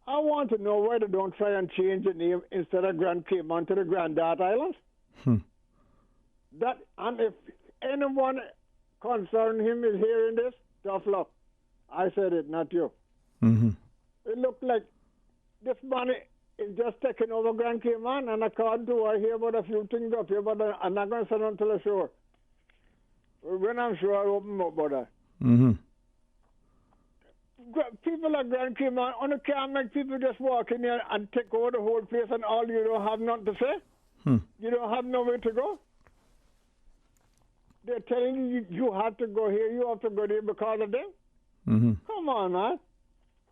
I want to know why they don't try and change the name instead of Grand Cayman to the Grand Dart Islands. That, and if anyone concerned him is hearing this, tough luck. I said it, not you. Mm-hmm. It looked like this money is just taking over Grand Cayman, and according to what I hear about a few things up here, but I'm not going to say until I'm sure. When I'm sure, I'll open up about that. Mm-hmm. People at Grand Cayman, you can't make people just walk in here and take over the whole place and all you don't have nothing to say. You don't have nowhere to go. They're telling you you have to go here, you have to go there because of them. Mm-hmm. Come on, man.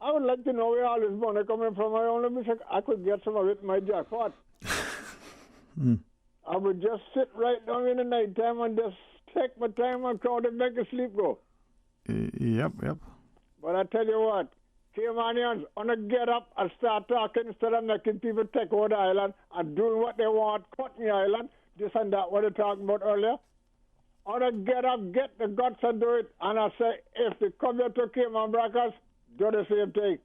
I would like to know where all this money coming from. I only wish I could get some of it in my jackpot. I would just sit right down in the night time and just take my time and crowd and make a sleep go. Yep. But I tell you what, Caymanians want to get up and start talking instead of making people take over the island and doing what they want, cutting the island, this and that, what they talking about earlier. I want to get up, get the guts and do it. And I say, if they come here to Cayman Brackers, do the same thing.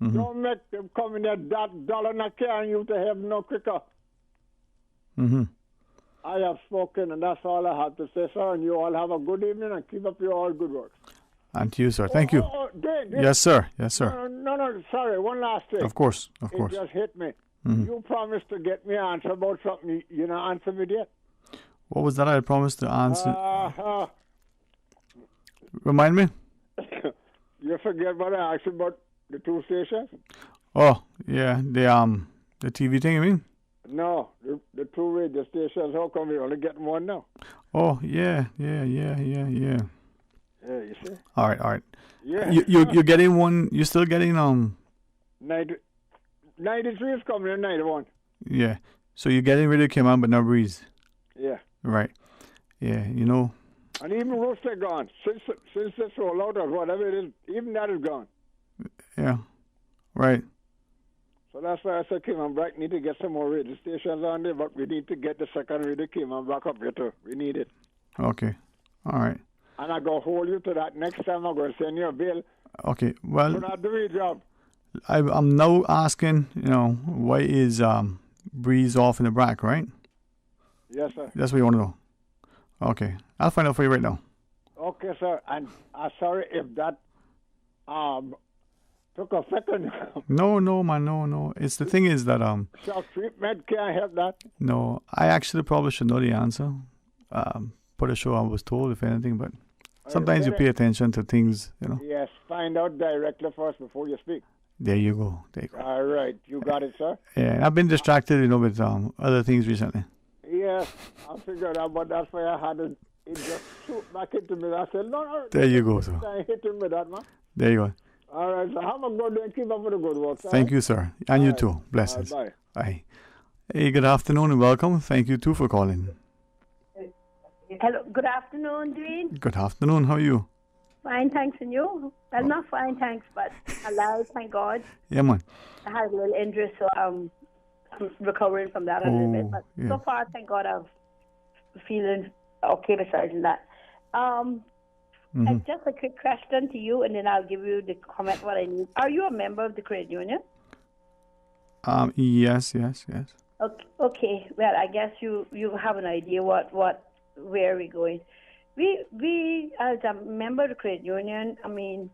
Mm-hmm. Don't make them come in there that dollar not carrying you to heaven no quicker. Mm-hmm. I have spoken, and that's all I have to say, sir. And you all have a good evening and keep up your all good work. And to you, sir. Thank you. Dave, yes, sir. No, sorry. One last thing. Of course. It just hit me. Mm-hmm. You promised to get me an answer about something. You not answer me yet? What was that I promised to answer? Remind me? You forget what I asked about the 2 stations? Oh, yeah, the TV thing, you mean? No, the 2 radio stations. How come we only get one now? Oh, yeah. Yeah, you see? All right. Yeah. You're getting one. You're still getting 93 is coming in 91. Yeah. So you're getting rid of Cayman, but not Breeze. Yeah. Right. Yeah. You know. And even Rooster gone since this rollout or whatever it is. Even that is gone. Yeah. Right. So that's why I said Cayman Black need to get some more radio stations on there, but we need to get the second radio Cayman Black up here too. We need it. Okay. All right. And I'm going to hold you to that. Next time I'm going to send you a bill. Okay. Well, for not doing your job. I'm now asking, why is Breeze off in the back, right? Yes, sir. That's what you want to know. Okay. I'll find out for you right now. Okay, sir. And I'm sorry if that took effect on you. No, man, no. It's the thing is that Shock treatment can't help that. No, I actually probably should know the answer. Pretty sure I was told, if anything, but sometimes you pay attention to things, Yes, find out directly first before you speak. There you go. All right, you got it, sir. Yeah, I've been distracted, with other things recently. Yes, I figured out, but that's why I had it just shoot back into me. I said, no. There you go, sir. I hit him with that, man. There you go. All right, so have a good day and keep up with the good work, sir. Thank you, sir. And all you too. Blessings. Bye. Bye. Hey, good afternoon and welcome. Thank you too for calling. Hello, good afternoon, Dwayne. Good afternoon. How are you? Fine, thanks, and you? Well, not fine, thanks, but alive, thank God. Yeah, man. I had a little injury, so I'm recovering from that a little bit. But so far, thank God, I'm feeling okay besides that. Just a quick question to you, and then I'll give you the comment what I need. Are you a member of the credit union? Yes. Okay. Well, I guess you have an idea where we're going. We as a member of the credit union, I mean,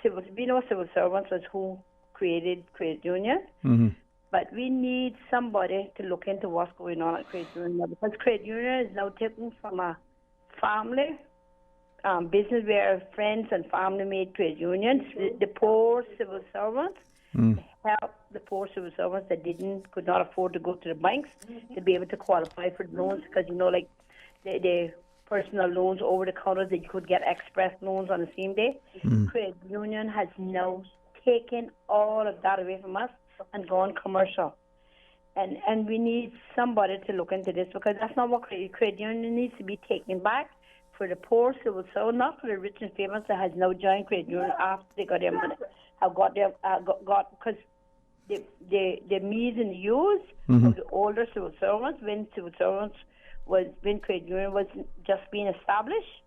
we know civil servants was who created credit union, but we need somebody to look into what's going on at credit union, because credit union is now taken from a family business where friends and family made credit unions. The poor civil servants help the poor civil servants that could not afford to go to the banks to be able to qualify for loans, because like the personal loans over the counter that you could get express loans on the same day. Credit union has now taken all of that away from us and gone commercial. And we need somebody to look into this, because that's not what credit union needs to be taken back for the poor civil servant, not for the rich and famous that has now joined credit union after they got their money, because the me's and the you's of the older civil servants, when credit union was just being established,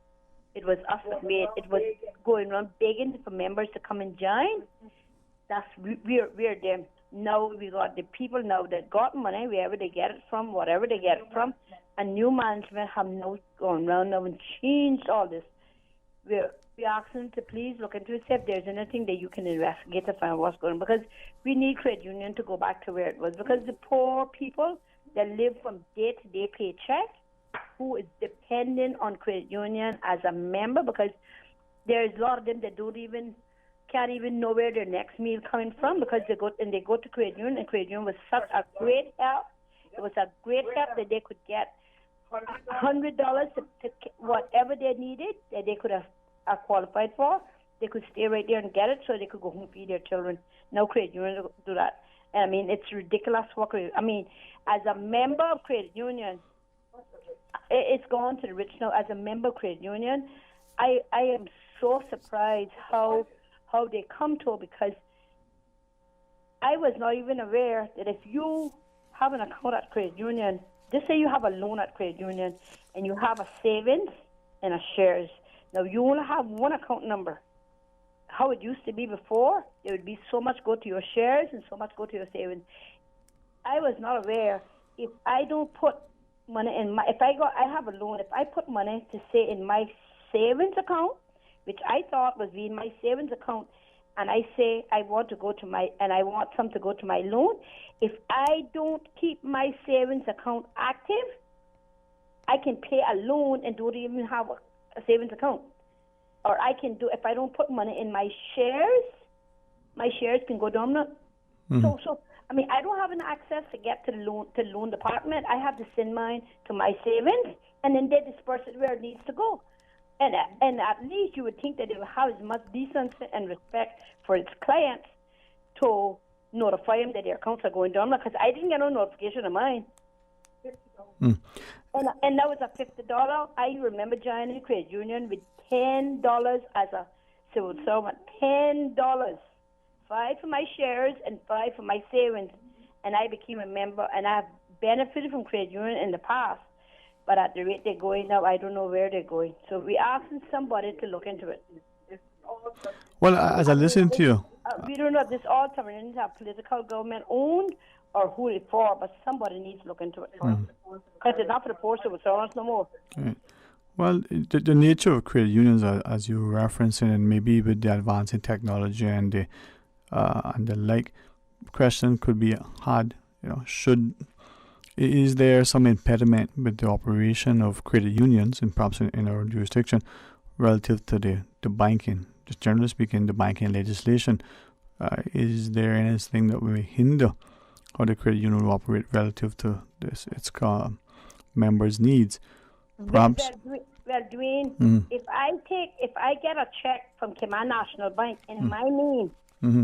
it was us that made it, was going around begging for members to come and join. We're them. Now we got the people now that got money, wherever they get it from, whatever they get it from, and new management have now gone around now and changed all this. We're asking them to please look into it, see if there's anything that you can investigate to find what's going on, because we need credit union to go back to where it was, because the poor people that live from day-to-day paycheck, who is dependent on credit union as a member, because there's a lot of them that can't even know where their next meal coming from, because they go to credit union, and credit union was such a great help. It was a great help that they could get $100 to whatever they needed that they could have qualified for. They could stay right there and get it, so they could go home and feed their children. No credit union do that. I mean, it's ridiculous what as a member of credit union, it's gone to the rich now. As a member of credit union, I am so surprised how they come to, because I was not even aware that if you have an account at credit union, just say you have a loan at credit union and you have a savings and a shares. Now you only have one account number. How it used to be before, there would be so much go to your shares and so much go to your savings. I was not aware, if I don't put money in I have a loan, if I put money to say in my savings account, which I thought was in my savings account, and I say I want some to go to my loan, if I don't keep my savings account active, I can pay a loan and don't even have a savings account. Or I can do, if I don't put money in my shares can go dormant. So I mean, I don't have an access to get to the loan department. I have to send mine to my savings, and then they disperse it where it needs to go. And at least you would think that it would have as much decency and respect for its clients to notify them that their accounts are going dormant, because I didn't get no notification of mine. And that was a $50. I remember joining the credit union with $10 as a civil servant. $10. 5 for my shares and 5 for my savings. And I became a member, and I have benefited from credit union in the past. But at the rate they're going now, I don't know where they're going. So we're asking somebody to look into it. Well, as I listen to you, we don't know if this all turns out political government owned or who it's for, but somebody needs to look into it. Because it's not for the poor civil servants no more. Right. Well, the nature of credit unions, as you were referencing, and maybe with the advance in technology and the like, question could be hard. Is there some impediment with the operation of credit unions, and perhaps in our jurisdiction, relative to the banking? Just generally speaking, the banking legislation, is there anything that will hinder how the credit union will operate relative to its members' needs? Perhaps. Well, Dwayne, if I get a check from Cayman National Bank in my name,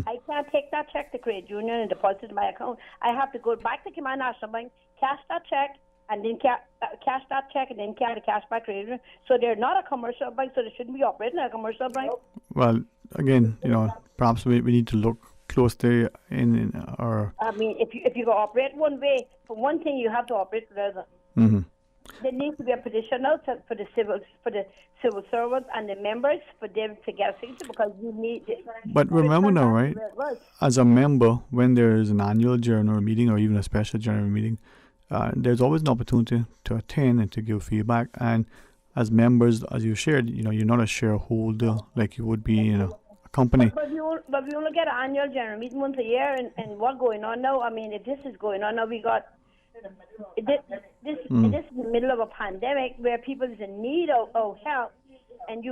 I can't take that check to credit union and deposit it in my account. I have to go back to Cayman National Bank, cash that check, and then cash that check, and then carry the cash back to credit union. So they're not a commercial bank, so they shouldn't be operating like a commercial bank. Well, again, perhaps we need to look closely in our. I mean, if you go operate one way, for one thing, you have to operate for the other. There needs to be a petition out for the civil servants and the members for them to get a signature, because you need. But remember now, right? As a member, when there is an annual general meeting or even a special general meeting, there's always an opportunity to attend and to give feedback. And as members, as you shared, you're not a shareholder like you would be in a company. But we only get an annual general meeting once a year, and what's going on now? I mean, if this is going on now, we got. This is the middle of a pandemic where people is in need of help, and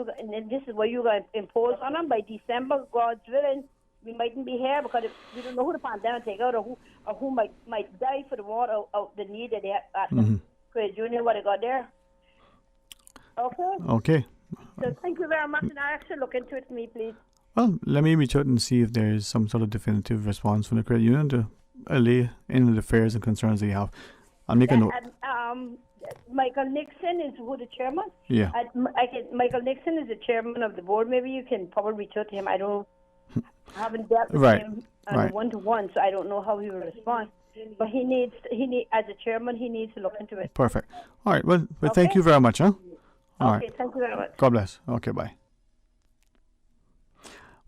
this is what you're going to impose on them by December, God's willing. We mightn't be here because we don't know who the pandemic take out, or who might die for the water of the need that they have at the credit union, what they got there. Okay. So thank you very much, and I actually look into it for me, please. Well, let me reach out and see if there is some sort of definitive response from the credit union to allay any of the fears and concerns that you have. I'll make a note. Michael Nixon is who the chairman? Yeah. Michael Nixon is the chairman of the board. Maybe you can probably reach out to him. I haven't dealt with him one-to-one, so I don't know how he will respond. But he needs, as a chairman, he needs to look into it. Perfect. All right. Well, thank you very much, huh? All right. Thank you very much. God bless. Okay, bye.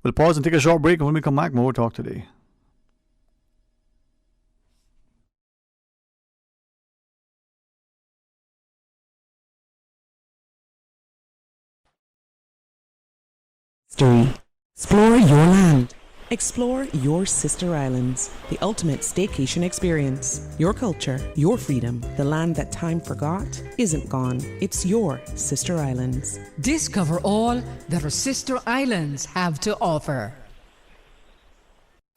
We'll pause and take a short break, and when we come back, more talk today. Explore your land. Explore your sister islands. The ultimate staycation experience. Your culture, your freedom. The land that time forgot isn't gone. It's your sister islands. Discover all that our sister islands have to offer.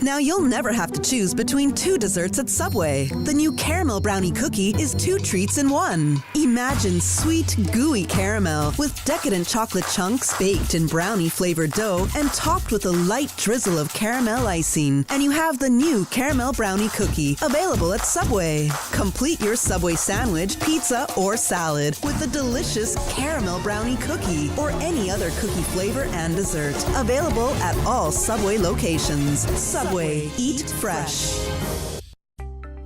Now you'll never have to choose between 2 desserts at Subway. The new caramel brownie cookie is 2 treats in one. Imagine sweet, gooey caramel with decadent chocolate chunks baked in brownie-flavored dough and topped with a light drizzle of caramel icing. And you have the new caramel brownie cookie, available at Subway. Complete your Subway sandwich, pizza, or salad with the delicious caramel brownie cookie or any other cookie flavor and dessert. Available at all Subway locations. Subway. Eat fresh.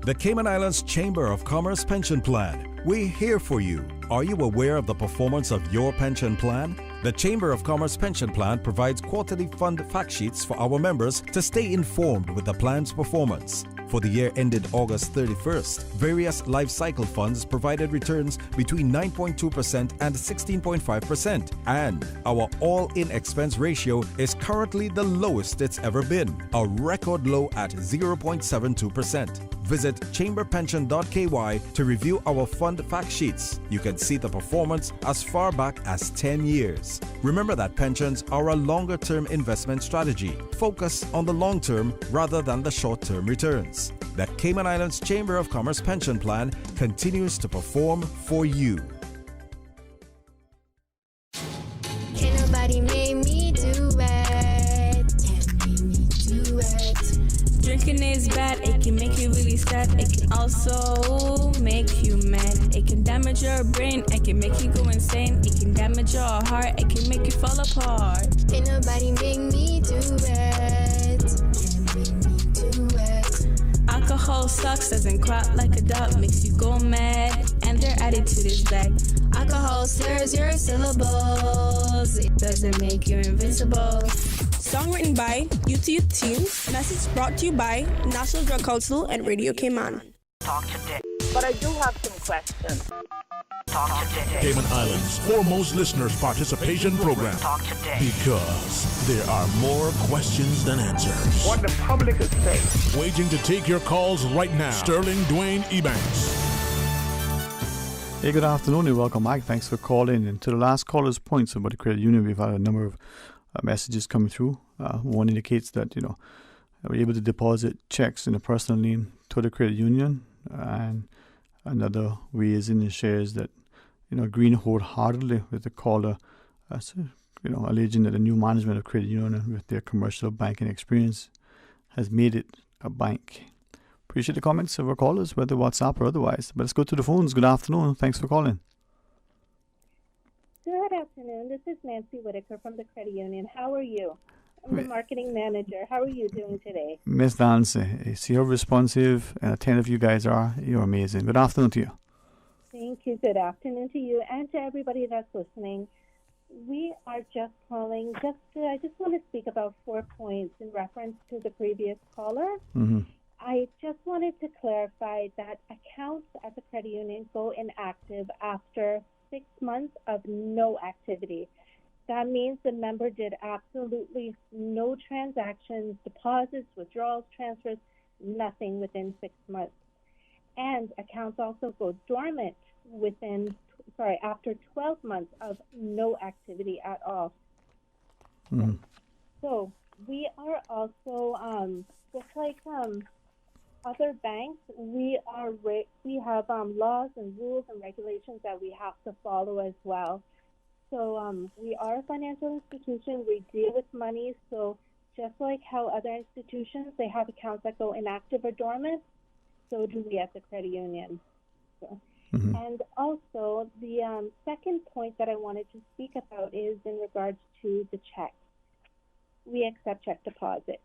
The Cayman Islands Chamber of Commerce Pension Plan. We're here for you. Are you aware of the performance of your pension plan? The Chamber of Commerce Pension Plan provides quarterly fund fact sheets for our members to stay informed with the plan's performance. For the year ended August 31st, various life cycle funds provided returns between 9.2% and 16.5%, and our all-in expense ratio is currently the lowest it's ever been, a record low at 0.72%. Visit chamberpension.ky to review our fund fact sheets. You can see the performance as far back as 10 years. Remember that pensions are a longer-term investment strategy. Focus on the long term rather than the short-term returns. The Cayman Islands Chamber of Commerce Pension Plan continues to perform for you. Can't nobody make me do it. Can't make me do it. Drinking is bad, it can make you really sad. It can also make you mad. It can damage your brain, it can make you go insane. It can damage your heart, it can make you fall apart. Can't nobody make me do it. Can't make me do it. Alcohol sucks, doesn't quack like a duck, makes you go mad, and their attitude is back. Alcohol slurs your syllables, it doesn't make you invincible. Song written by Youth Teens. Message brought to you by National Drug Council and Radio Cayman. Talk today. But I do have some questions. Talk today. Cayman Islands' foremost listeners' participation program. Talk today. Because there are more questions than answers. What the public is saying. Waiting to take your calls right now. Sterling Dwayne Ebanks. Hey, good afternoon and welcome back. Thanks for calling. And to the last caller's points about the credit union, we've had a number of messages coming through. One indicates that, we're able to deposit checks in a personal name to the credit union. And another way is in the shares that, agreeing wholeheartedly with the caller, alleging that the new management of credit union with their commercial banking experience has made it a bank. Appreciate the comments of our callers, whether WhatsApp or otherwise. But let's go to the phones. Good afternoon. Thanks for calling. Good afternoon. This is Nancy Whitaker from the credit union. How are you? I'm the marketing manager. How are you doing today? Miss Nancy, I see how responsive and attentive you guys are. You're amazing. Good afternoon to you. Thank you. Good afternoon to you and to everybody that's listening. We are just calling. I just want to speak about 4 points in reference to the previous caller. Mm-hmm. I just wanted to clarify that accounts at the credit union go inactive after 6 months of no activity. That means the member did absolutely no transactions, deposits, withdrawals, transfers, nothing within 6 months. And accounts also go dormant after 12 months of no activity at all. Mm-hmm. So we are also, just like other banks, we have laws and rules and regulations that we have to follow as well. So we are a financial institution. We deal with money. So just like how other institutions, they have accounts that go inactive or dormant, so do we at the credit union. So, And also, the second point that I wanted to speak about is in regards to the check. We accept check deposit.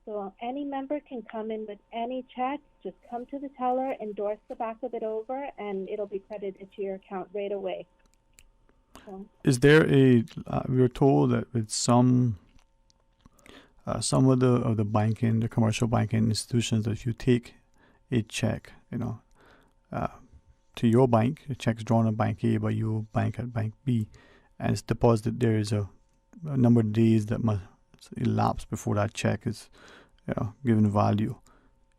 So any member can come in with any check, just come to the teller, endorse the back of it over, and it'll be credited to your account right away. Is there we were told that with some of the banking, the commercial banking institutions, that if you take a check, to your bank, the check's drawn at bank A, but you bank at bank B, and it's deposited, there is a number of days that must elapse before that check is, given value.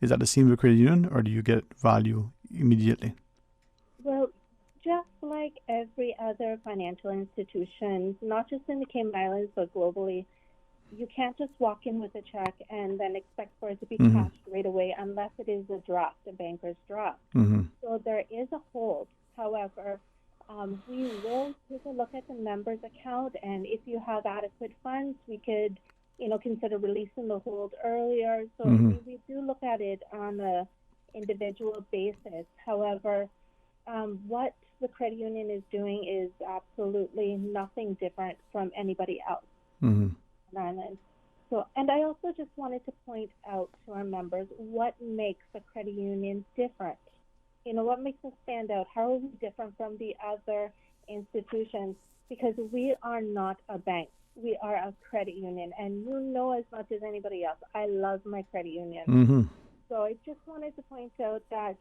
Is that the same with credit union, or do you get value immediately? Well, just like every other financial institution, not just in the Cayman Islands, but globally, you can't just walk in with a check and then expect for it to be cashed right away unless it is a draft, a banker's draft. So there is a hold. However, we will take a look at the member's account, and if you have adequate funds, we could, consider releasing the hold earlier. So we do look at it on a individual basis. However, what the credit union is doing is absolutely nothing different from anybody else in Ireland. So, and I also just wanted to point out to our members what makes the credit union different. What makes us stand out? How are we different from the other institutions? Because we are not a bank. We are a credit union, and as much as anybody else, I love my credit union. So I just wanted to point out that,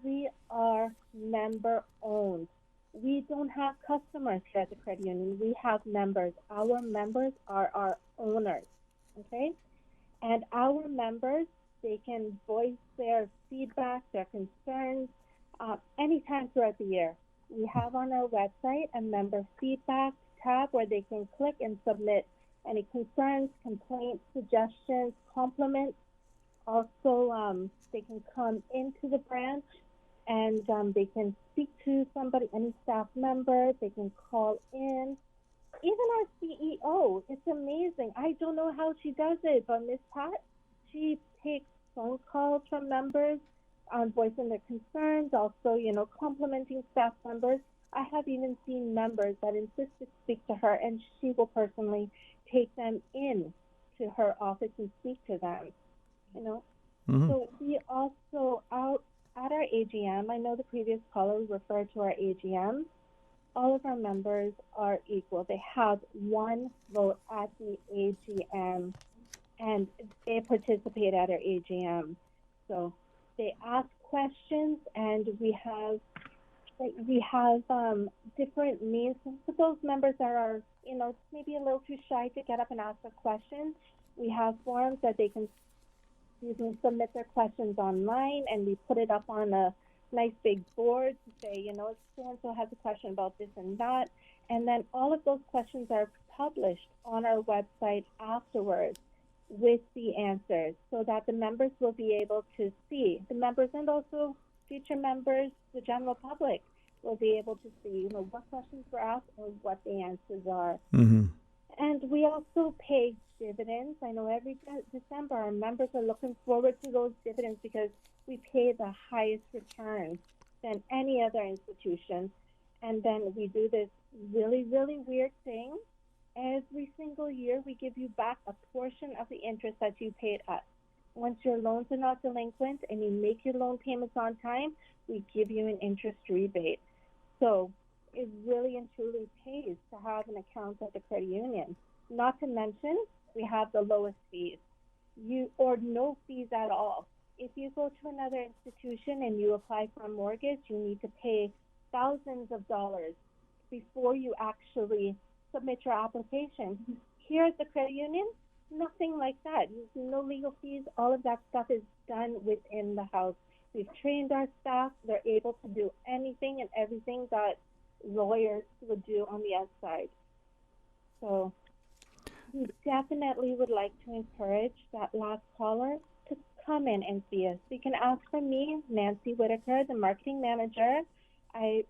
we are member-owned. We don't have customers here at the credit union. We have members. Our members are our owners, okay? And our members They can voice their feedback, their concerns, anytime throughout the year. We have on our website a member feedback tab where they can click and submit any concerns, complaints, suggestions, compliments. Also, they can come into the branch and they can speak to somebody, any staff member. They can call in. Even our CEO, it's amazing. I don't know how she does it, but Miss Pat, she takes phone calls from members on voicing their concerns, also, complimenting staff members. I have even seen members that insist to speak to her, and she will personally take them in to her office and speak to them, So we also, out at our AGM, I know the previous caller referred to our AGM, all of our members are equal. They have one vote at the AGM, and they participate at our AGM. So they ask questions, and we have different means for those members that are, maybe a little too shy to get up and ask a question. We have forms that they can submit their questions online, and we put it up on a nice big board to say, so-and-so has a question about this and that. And then all of those questions are published on our website afterwards with the answers so that the members will be able to see. The members and also future members, the general public, will be able to see, what questions were asked and what the answers are. Mm-hmm. And we also pay dividends. I know every December our members are looking forward to those dividends because we pay the highest return than any other institution. And then we do this really, really weird thing. Every single year we give you back a portion of the interest that you paid us. Once your loans are not delinquent and you make your loan payments on time, we give you an interest rebate. So it really and truly pays to have an account at the credit union. Not to mention, we have the lowest fees, or no fees at all. If you go to another institution and you apply for a mortgage, you need to pay thousands of dollars before you actually submit your application. Here at the credit union, nothing like that. There's no legal fees. All of that stuff is done within the house. We've trained our staff. They're able to do anything and everything that lawyers would do on the outside. So we definitely would like to encourage that last caller to come in and see us. You can ask for me, Nancy Whitaker, the marketing manager. I've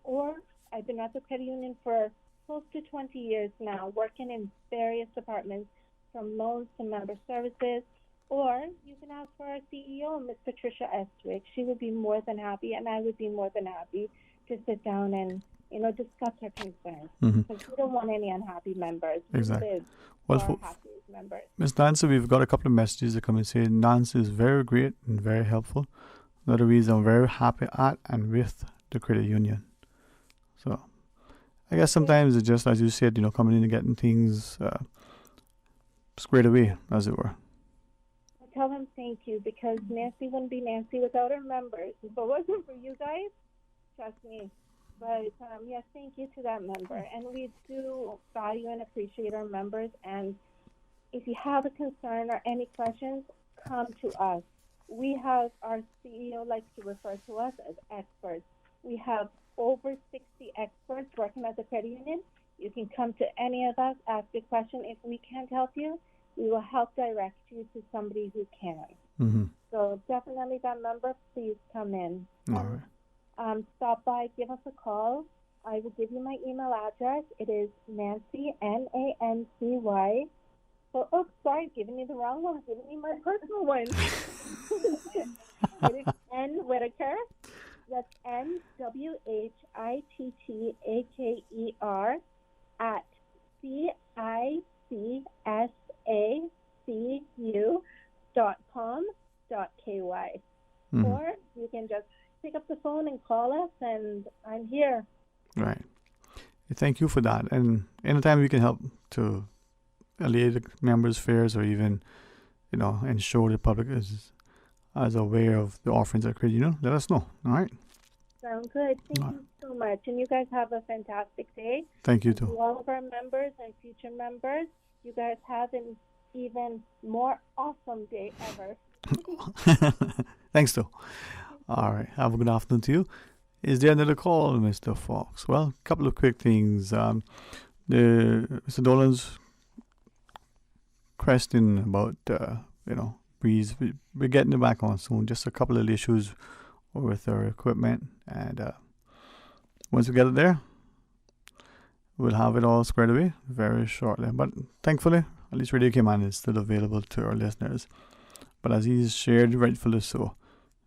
been at the credit union for close to 20 years now, working in various departments from loans to member services. Or you can ask for our CEO, Ms. Patricia Estwick. She would be more than happy, and I would be more than happy to sit down and discuss her concerns. Because we don't want any unhappy members. Exactly. We live for happy members. Ms. Nancy, we've got a couple of messages that come and say Nancy is very great and very helpful. Another reason I'm very happy at and with the credit union. So I guess sometimes it's just, as you said, coming in and getting things squared away, as it were. Tell them thank you, because Nancy wouldn't be Nancy without her members. If it wasn't for you guys, trust me. But yes, thank you to that member. And we do value and appreciate our members. And if you have a concern or any questions, come to us. We have, our CEO likes to refer to us as experts. We have over 60 experts working at the credit union. You can come to any of us, ask a question. If we can't help you, we will help direct you to somebody who can. So definitely that number, please come in. All right. Stop by, give us a call. I will give you my email address. It is Nancy, Nancy. Oh, sorry, giving you the wrong one. Giving you my personal one. It is N Whitaker. That's NWHITTAKER at CICSACU.com.ky. Or you can just pick up the phone and call us, and I'm here. Right. Thank you for that. And anytime we can help to alleviate the members' fears, or even, ensure the public is as aware of the offerings at credit union, let us know. All right. Sounds good. Thank you so much. And you guys have a fantastic day. Thank you too. To all of our members and future members, you guys have an even more awesome day ever. Thanks, though. All right. Have a good afternoon to you. Is there another call, Mr. Fox? Well, a couple of quick things. Mr. Dolan's question about, Breeze, we're getting it back on soon. Just a couple of issues with our equipment. And once we get it there, we'll have it all squared away very shortly. But thankfully, at least Radio Cayman is still available to our listeners. But as he's shared, rightfully so,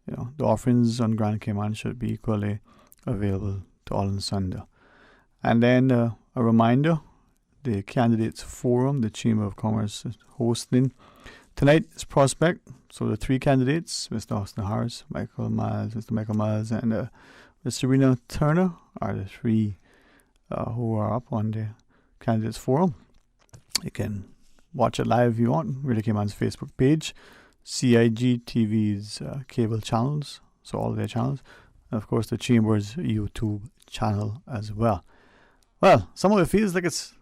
the offerings on Grand Cayman should be equally available to all in Sunday. And then a reminder, the Candidates Forum, the Chamber of Commerce is hosting. Tonight is Prospect, so the three candidates, Mr. Austin Harris, Mr. Michael Miles, and Ms. Serena Turner are the three who are up on the Candidates Forum. You can watch it live if you want. Radio Cayman's Facebook page, CIG TV's cable channels, so all their channels, and of course the Chamber's YouTube channel as well. Well, some of it feels like it's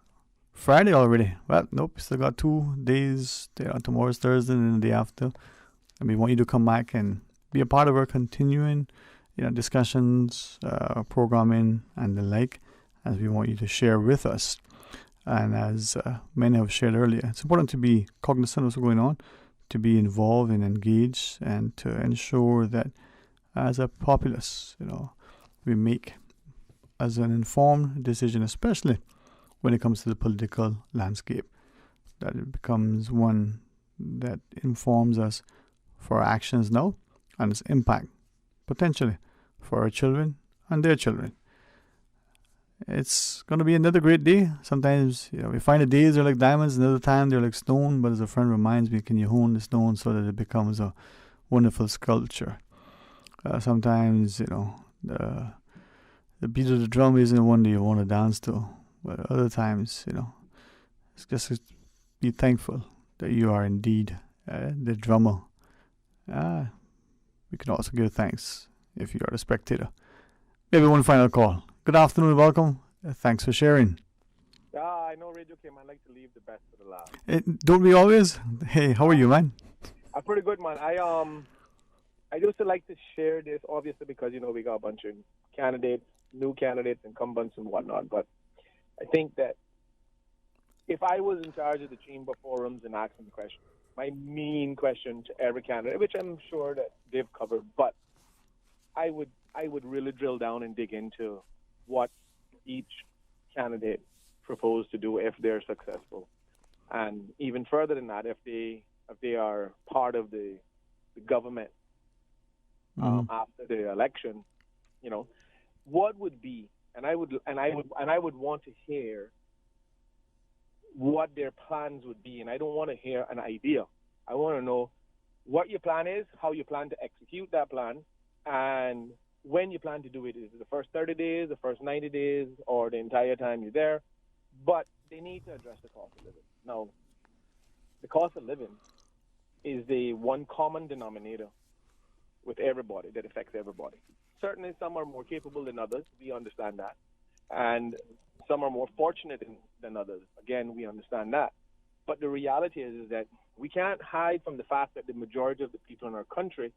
Friday already. Well, nope, still got 2 days. Tomorrow's Thursday and the day after. And we want you to come back and be a part of our continuing discussions, programming, and the like, as we want you to share with us. And as many have shared earlier, it's important to be cognizant of what's going on, to be involved and engaged, and to ensure that as a populace, we make as an informed decision, especially when it comes to the political landscape, that it becomes one that informs us for our actions now and its impact potentially for our children and their children. It's going to be another great day. Sometimes we find the days are like diamonds, another time they're like stone, but as a friend reminds me, can you hone the stone so that it becomes a wonderful sculpture? Sometimes the beat of the drum isn't one that you want to dance to. But other times, it's just be thankful that you are indeed the drummer. We can also give thanks if you are the spectator. Maybe one final call. Good afternoon, welcome. Thanks for sharing. I know Radio Cayman like to leave the best for the last. Don't we always? Hey, how are you, man? I'm pretty good, man. I just like to share this, obviously, because we got a bunch of candidates, new candidates, incumbents, and whatnot. But I think that if I was in charge of the chamber forums and asking the question, my main question to every candidate, which I'm sure that they've covered, but I would really drill down and dig into what each candidate proposed to do if they're successful, and even further than that, if they are part of the government after the election, what would be. And I would want to hear what their plans would be. And I don't want to hear an idea. I want to know what your plan is, how you plan to execute that plan, and when you plan to do it. Is it the first 30 days, the first 90 days, or the entire time you're there? But they need to address the cost of living. Now, the cost of living is the one common denominator with everybody that affects everybody. Certainly some are more capable than others. We understand that. And some are more fortunate than others. Again, we understand that. But the reality is that we can't hide from the fact that the majority of the people in our country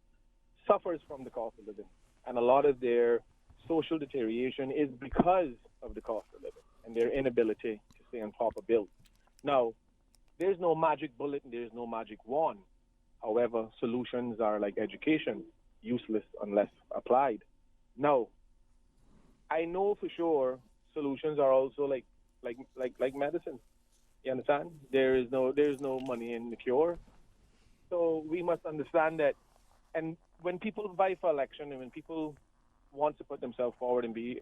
suffers from the cost of living. And a lot of their social deterioration is because of the cost of living and their inability to stay on top of bills. Now, there's no magic bullet and there's no magic wand. However, solutions are like education, useless unless applied. Now, I know for sure solutions are also like medicine. You understand? There's no money in the cure. So we must understand that. And when people vie for election and when people want to put themselves forward and be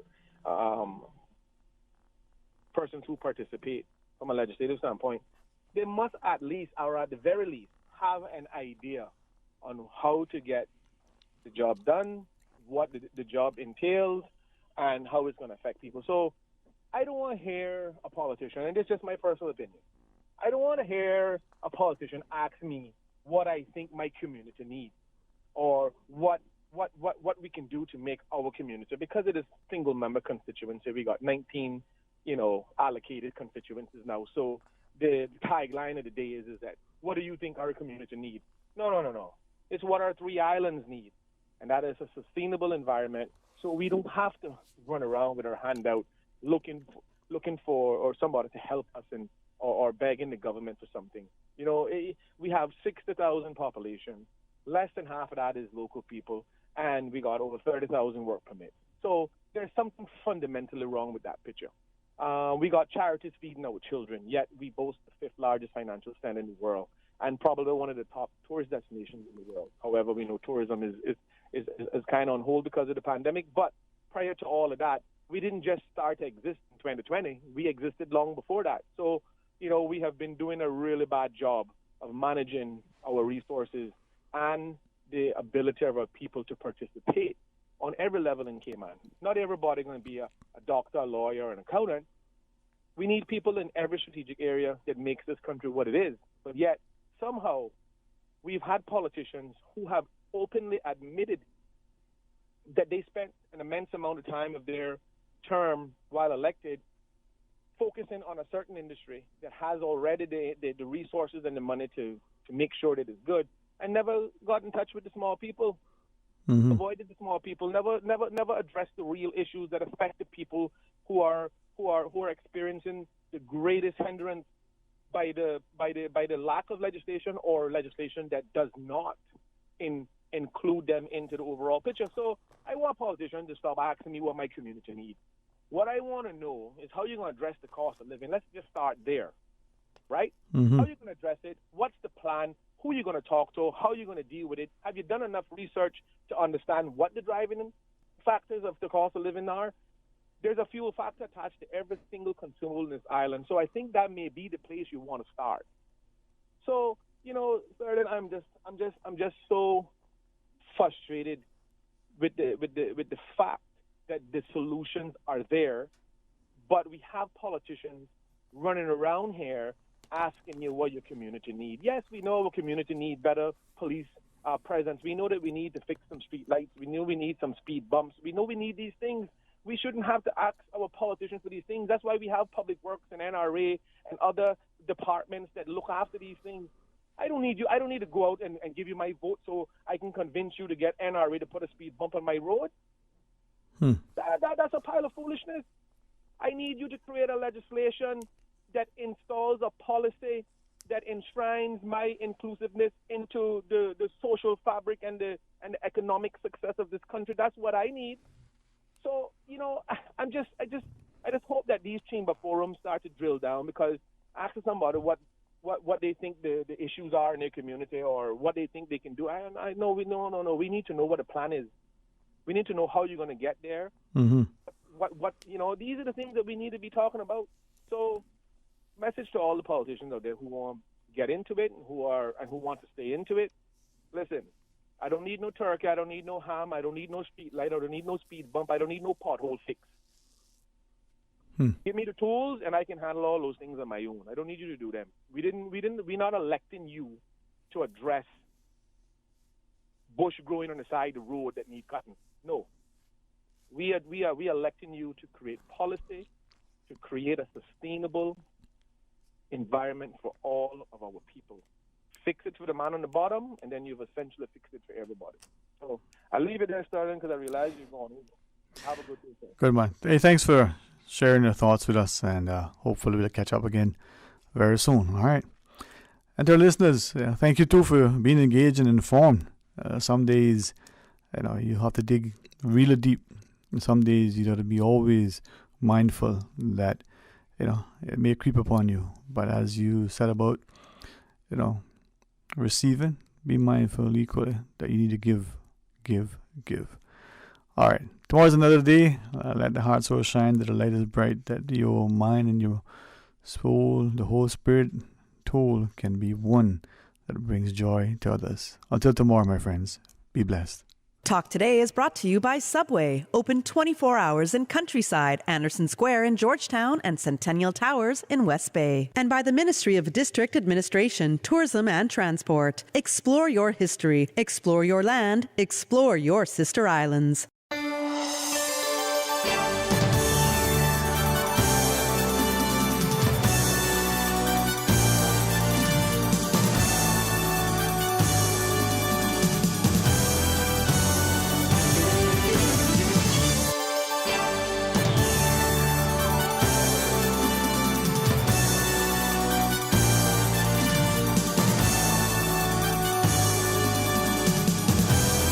persons who participate from a legislative standpoint, they must at least, or at the very least, have an idea on how to get the job done, what the job entails, and how it's going to affect people. So I don't want to hear a politician, and this is just my personal opinion, I don't want to hear a politician ask me what I think my community needs or what we can do to make our community, because it is single-member constituency. We got 19, allocated constituencies now. So the tagline of the day is that, what do you think our community needs? No. It's what our 3 islands need, and that is a sustainable environment, so we don't have to run around with our hand out looking for or somebody to help us or begging the government for something. You know, we have 60,000 population. Less than half of that is local people, and we got over 30,000 work permits. So there's something fundamentally wrong with that picture. We got charities feeding our children, yet we boast the 5th largest financial center in the world and probably one of the top tourist destinations in the world. However, we know tourism is kind of on hold because of the pandemic. But prior to all of that, we didn't just start to exist in 2020. We existed long before that. So, you know, we have been doing a really bad job of managing our resources and the ability of our people to participate on every level in Cayman. Not everybody going to be a doctor, a lawyer, or an accountant. We need people in every strategic area that makes this country what it is. But yet, somehow, we've had politicians who have openly admitted that they spent an immense amount of time of their term while elected focusing on a certain industry that has already the resources and the money to make sure that it's good, and never got in touch with the small people, avoided the small people, never addressed the real issues that affect the people who are experiencing the greatest hindrance by the lack of legislation or legislation that does not include them into the overall picture. So I want politicians to stop asking me what my community needs. What I want to know is how you're going to address the cost of living. Let's just start there, right? How are you going to address it? What's the plan? Who are you going to talk to? How are you going to deal with it? Have you done enough research to understand what the driving factors of the cost of living are? There's a fuel factor attached to every single consumable in this island. So I think that may be the place you want to start. So, you know, Sterling, I'm just so frustrated with the fact that the solutions are there, but we have politicians running around here asking you what your community needs. Yes, we know our community needs better police presence. We know that we need to fix some street lights. We know we need some speed bumps. We know we need these things. We shouldn't have to ask our politicians for these things. That's why we have Public Works and NRA and other departments that look after these things. I don't need you. I don't need to go out and give you my vote so I can convince you to get NRA to put a speed bump on my road. That's a pile of foolishness. I need you to create a legislation that installs a policy that enshrines my inclusiveness into the social fabric and the economic success of this country. That's what I need. So, you know, I just hope that these chamber forums start to drill down, because asking somebody what they think the issues are in their community or what they think they can do, I know we need to know what the plan is. We need to know how you're going to get there. What you know, these are the things that we need to be talking about. So, message to all the politicians out there who want to get into it and who want to stay into it. Listen, I don't need no turkey. I don't need no ham. I don't need no street light. I don't need no speed bump. I don't need no pothole fix. Give me the tools, and I can handle all those things on my own. I don't need you to do them. We're not electing you to address bush growing on the side of the road that need cutting. No. We are electing you to create policy, to create a sustainable environment for all of our people. Fix it for the man on the bottom, and then you've essentially fixed it for everybody. So I'll leave it there, Sterling, because I realize you're going over. Have a good day, sir. Good, man. Hey, thanks for sharing your thoughts with us, and hopefully we'll catch up again very soon. All right. And to our listeners, thank you too for being engaged and informed. Some days, you know, you have to dig really deep. And some days you got to be always mindful that, you know, it may creep upon you. But as you set about, you know, receiving, be mindful equally that you need to give. All right. Tomorrow's another day. Let the heart so shine that the light is bright, that your mind and your soul, the whole spirit tool can be one that brings joy to others. Until tomorrow, my friends, be blessed. Talk Today is brought to you by Subway, open 24 hours in Countryside, Anderson Square in Georgetown, and Centennial Towers in West Bay. And by the Ministry of District Administration, Tourism and Transport. Explore your history, explore your land, explore your sister islands.